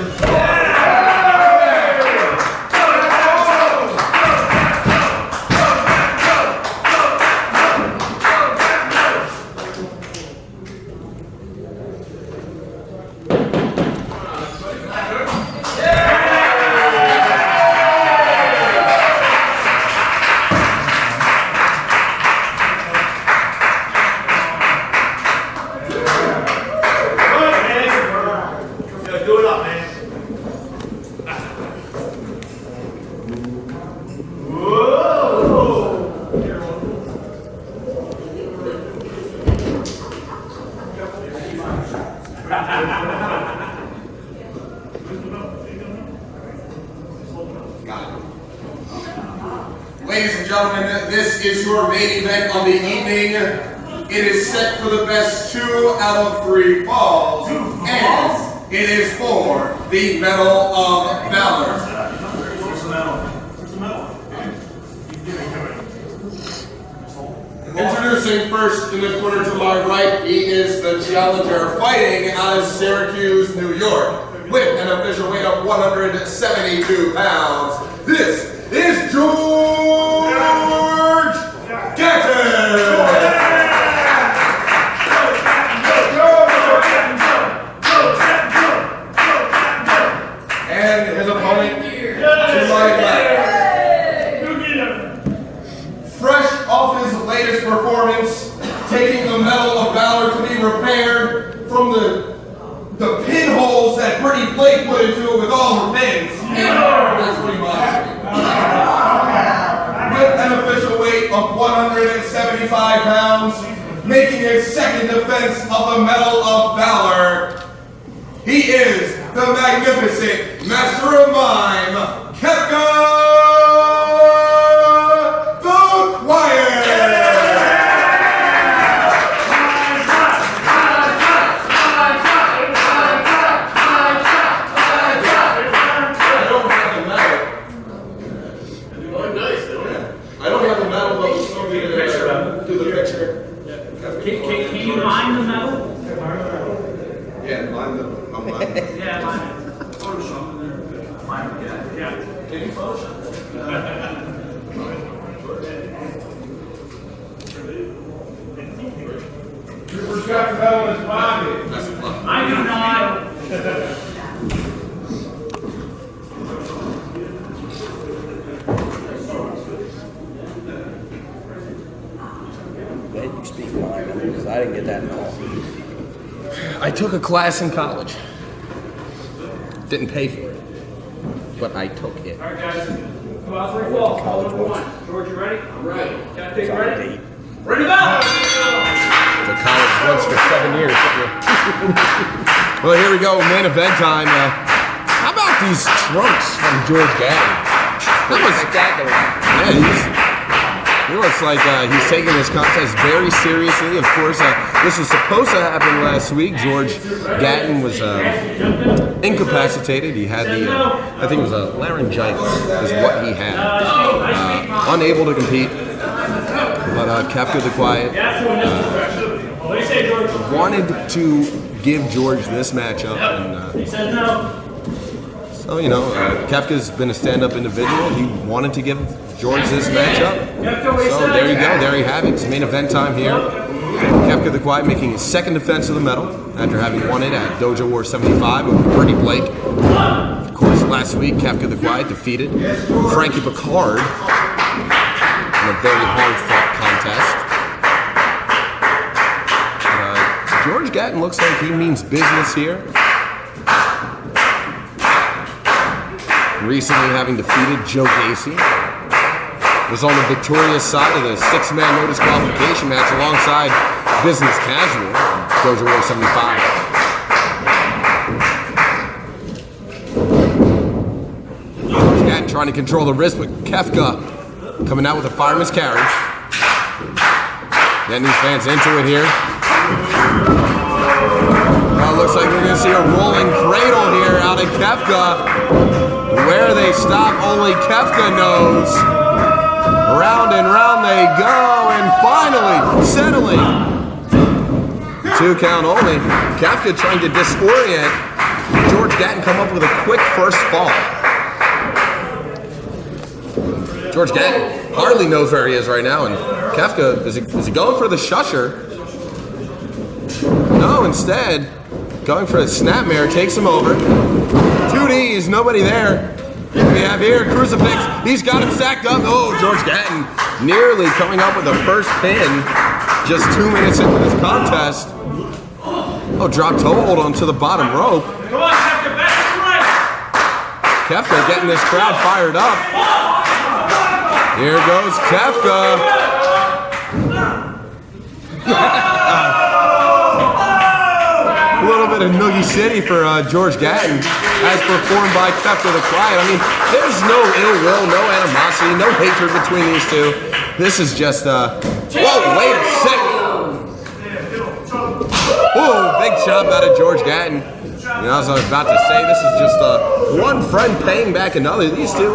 Ladies and gentlemen, this is your main event of the evening. It is set for the best 2 out of 3 falls, and it is for the Medal of Valor. Introducing first in the corner to my right, he is the challenger fighting out of Syracuse, New York, with an official weight of 172 pounds. This is George Gatton! And his opponent to my left. Fresh off his latest performance, taking the Medal of Valor to be repaired from the pinholes that Brittany Blake put into it with all her pins. That's pretty much. With an official weight of 175 pounds, making his second defense of the Medal of Valor, he is the magnificent Master of Mime, Qefka the Quiet! Can you mine the metal? Yeah, mine the. Oh, mine. Yeah, mine it. Photoshop. Mine it, yeah. Can you Photoshop? Cooper's got the medal in his pocket. I do not. Glad you speak mine, because I didn't get that at all. I took a class in college. Didn't pay for it, but I took it. All right, guys. Come out 3 falls. Call number 1. George, you ready? I'm ready. Captain, ready? Ready to go! To college once for 7 years. Well, here we go, main event time. How about these trunks from George Gatton? That was Spectacular. yeah, he looks like he's taking this contest very seriously. Of course, this was supposed to happen last week. George Gatton was incapacitated. He had the, I think it was a laryngitis is what he had. Unable to compete. But Qefka the Quiet wanted to give George this matchup. And, so, you know, Qefka's been a stand-up individual. He wanted to give George this matchup. So there you go. There you have it. It's main event time here. Qefka the Quiet making his second defense of the medal after having won it at Dojo Wars 75 with Brittany Blake. Of course, last week, Qefka the Quiet defeated Frankie Pickard in a very hard-fought contest. George Gatton looks like he means business here. Recently having defeated Joe Gacy. Was on the victorious side of the 6-man no disqualification match alongside Business Casual, Dojo Wars 75. Gatton trying to control the wrist, but Qefka coming out with a fireman's carry. Getting these fans into it here. Well, looks like we're going to see a rolling cradle here out of Qefka. Where they stop, only Qefka knows. Round and round they go, and finally settling. 2 count only. Qefka trying to disorient George Gatton, come up with a quick first fall. George Gatton hardly knows where he is right now, and Qefka, is he going for the shusher? No, instead, going for the snapmare, takes him over. 2 Ds, nobody there. We have here Crucifix. He's got him stacked up. Oh, George Gatton nearly coming up with the first pin just 2 minutes into this contest. Oh, drop toe hold onto the bottom rope. Come on, Qefka, back to the right. Qefka getting this crowd fired up. Here goes Qefka. A little bit of Noogie City for George Gatton, as performed by Qefka the Quiet. I mean, there's no ill will, no animosity, no hatred between these two. This is just, whoa, wait a second. Ooh, big chop out of George Gatton. You know, as I was about to say, this is just one friend paying back another. These two,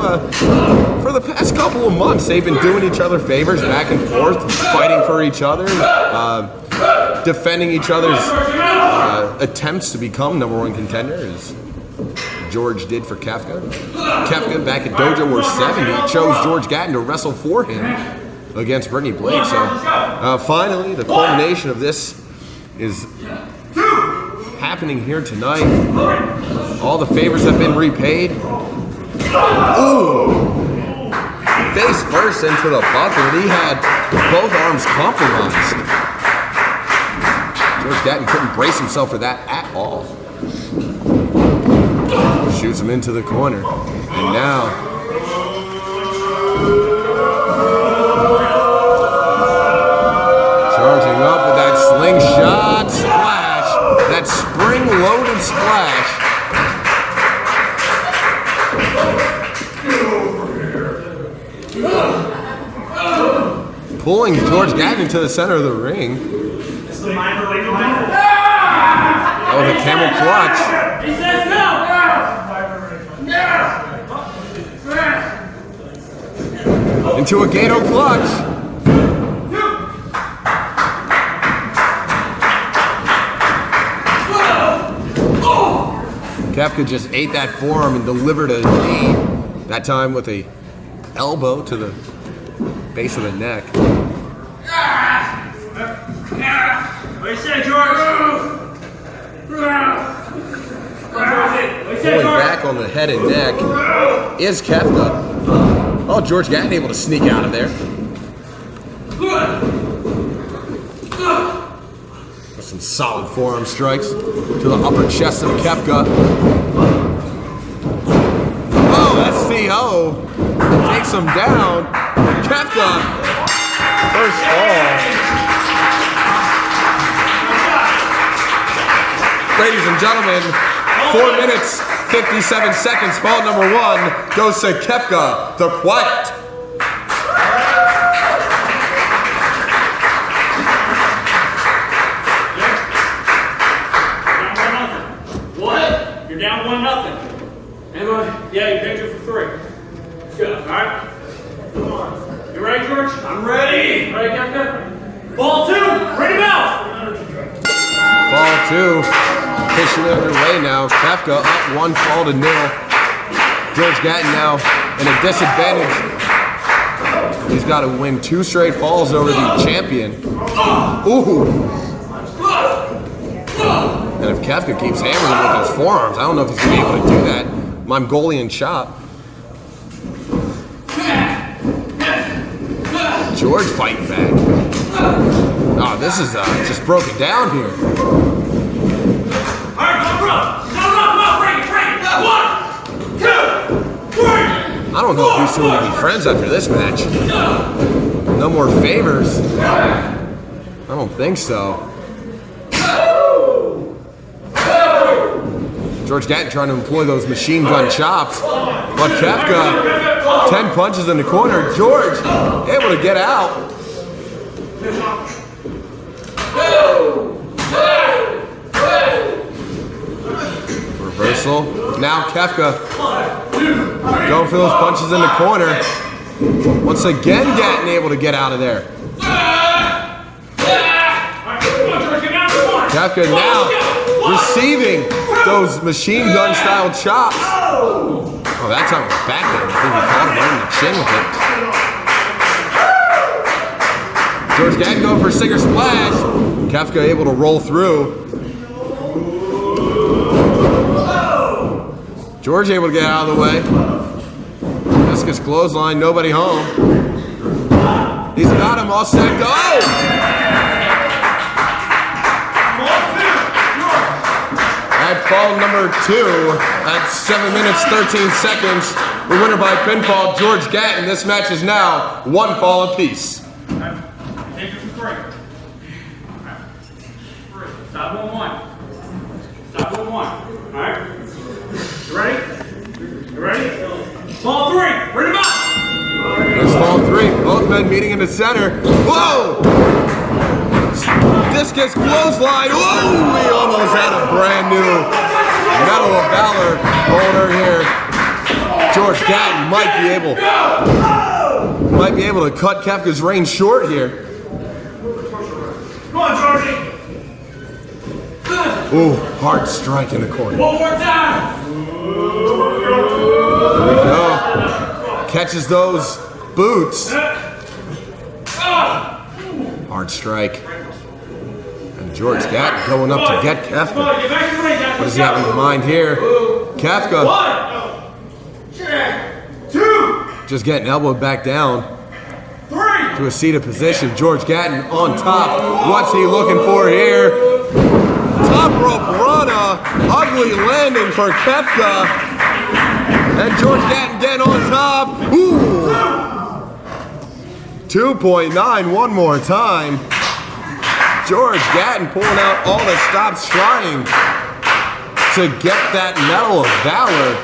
for the past couple of months, they've been doing each other favors back and forth, fighting for each other, defending each other's attempts to become #1 contender, as George did for Qefka. Qefka back at Dojo Wars 70 chose George Gatton to wrestle for him against Brittany Blake. So finally, the culmination of this is happening here tonight. All the favors have been repaid. Ooh! Face first into the bumper. He had both arms compromised. George Gatton couldn't brace himself for that at all. Shoots him into the corner. And now, charging up with that slingshot splash. That spring-loaded splash. Pulling George Gatton into the center of the ring. Oh, the camel clutch. He says no! Into a Gato clutch. Qefka just ate that forearm and delivered a knee. That time with a elbow to the base of the neck. What do you say, George? Pulling back on the head and neck is Qefka. Oh, George Gatton able to sneak out of there. With some solid forearm strikes to the upper chest of Qefka. Oh, SCO takes him down. Qefka, first fall. Ladies and gentlemen, 4 minutes, 57 seconds. Fall number 1 goes to Qefka, the Quiet. You're down 1-0. Emil, yeah, you picked it for 3. Good, all right? You ready, George? I'm ready. Ready, Qefka? Ball 2, ready now. Ball 2, pushing underway now. Qefka up 1 fall to 0. George Gatton now in a disadvantage. He's got to win 2 straight falls over the champion. Ooh. And if Qefka keeps hammering him with those forearms, I don't know if he's going to be able to do that. Mongolian chop. George fighting back. Oh, this is just broken down here. All right, come on, bring it. 1, 2, 3. I don't know if these two are going to be friends after this match. No more favors. I don't think so. George Gatton trying to employ those machine gun chops. But Qefka, 10 punches in the corner. George able to get out. Reversal. Now Qefka going for those punches in the corner. Once again, Gatton able to get out of there. Qefka now receiving those machine gun style chops. Oh, that time it was back there. I think he caught him right in the chin with it. George Gatton going for a Singer Splash. Qefka able to roll through. George able to get out of the way. Qefka's clothesline, nobody home. He's got him all set. Oh! At fall number 2 at 7 minutes 13 seconds. The winner by pinfall, George Gatton. This match is now 1 fall apiece. Take it for 3. Stop 1-1. Stop 1-1. All right. You ready? You ready? Ball 3. Bring him up. There's fall 3. Both men meeting in the center. Whoa! Discus clothesline. Whoa! We almost had a brand new Medal of Valor holder here. George Gatton might be able to cut Qefka's reign short here. Come on, Georgie. Ooh, hard strike in the corner. One more time. There we go. Catches those boots. Hard strike. And George Gatton going up to get Qefka. What does he have in mind here? Qefka 1, 2, just getting elbowed back down 3. to a seated position. George Gatton on top. What's he looking for here? Top rope rana. Ugly landing for Qefka. And George Gatton getting on top. Ooh. 2.9 one more time. George Gatton pulling out all the stops trying to get that Medal of Valor.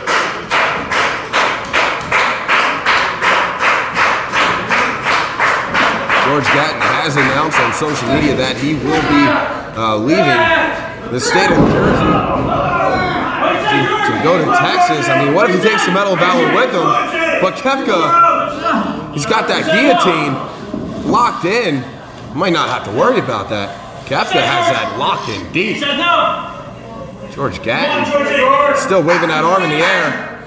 George Gatton has announced on social media that he will be leaving the state of New Jersey to go to Texas. I mean, what if he takes the Medal of Valor with him? But Qefka, he's got that guillotine locked in. Might not have to worry about that. Qefka has that locked in deep. George Gatton still waving that arm in the air.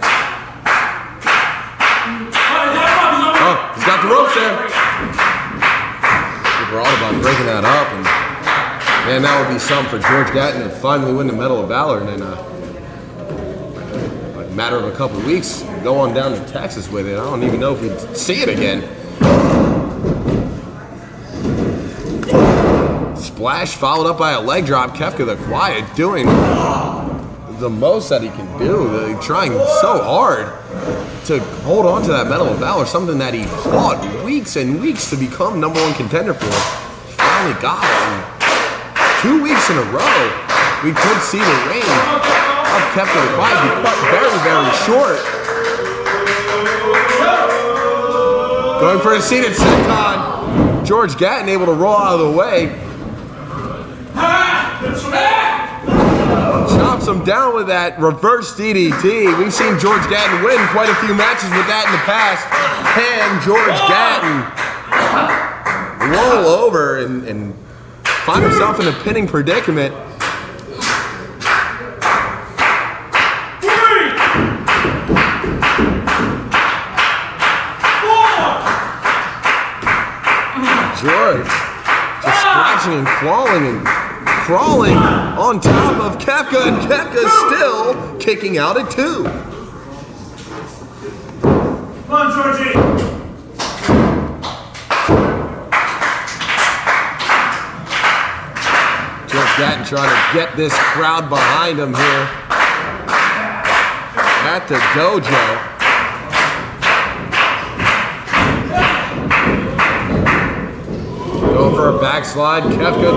Oh, he's got the ropes there. We're all about breaking that up, and man, that would be something for George Gatton to finally win the Medal of Valor, and then a matter of a couple of weeks, go on down to Texas with it. I don't even know if we'd see it again. splash followed up by a leg drop. Qefka the Quiet doing the most that he can do. Trying so hard to hold on to that Medal of Valor, something that he fought weeks and weeks to become #1 contender for. He finally got it. And 2 weeks in a row, we could see the reign of Qefka the Quiet be cut very, very short. Going for a seated senton. George Gatton able to roll out of the way. Chops him down with that reverse DDT. We've seen George Gatton win quite a few matches with that in the past. Can George Gatton roll over and find himself in a pinning predicament? George just scratching and clawing and crawling on top of Qefka, and Qefka still kicking out at 2. Come on, Georgie. George Gatton trying to get this crowd behind him here at the dojo. Going for a backslide. Qefka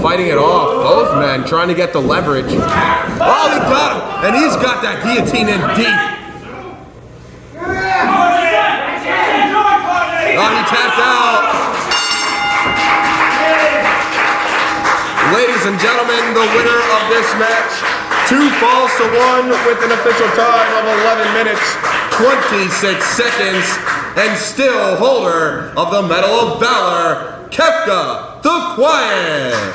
fighting it off. Both men trying to get the leverage. Oh, he got him! And he's got that guillotine in deep. Oh, he tapped out. Ladies and gentlemen, the winner of this match, 2 falls to 1 with an official time of 11 minutes, 26 seconds, and still holder of the Medal of Valor, Qefka the Quiet.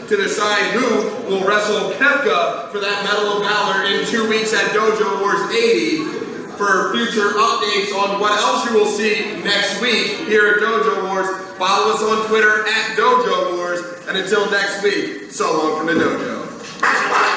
To decide who will wrestle Qefka for that Medal of Valor in 2 weeks at Dojo Wars 80. For future updates on what else you will see next week here at Dojo Wars, follow us on Twitter at Dojo Wars. And until next week, so long from the dojo.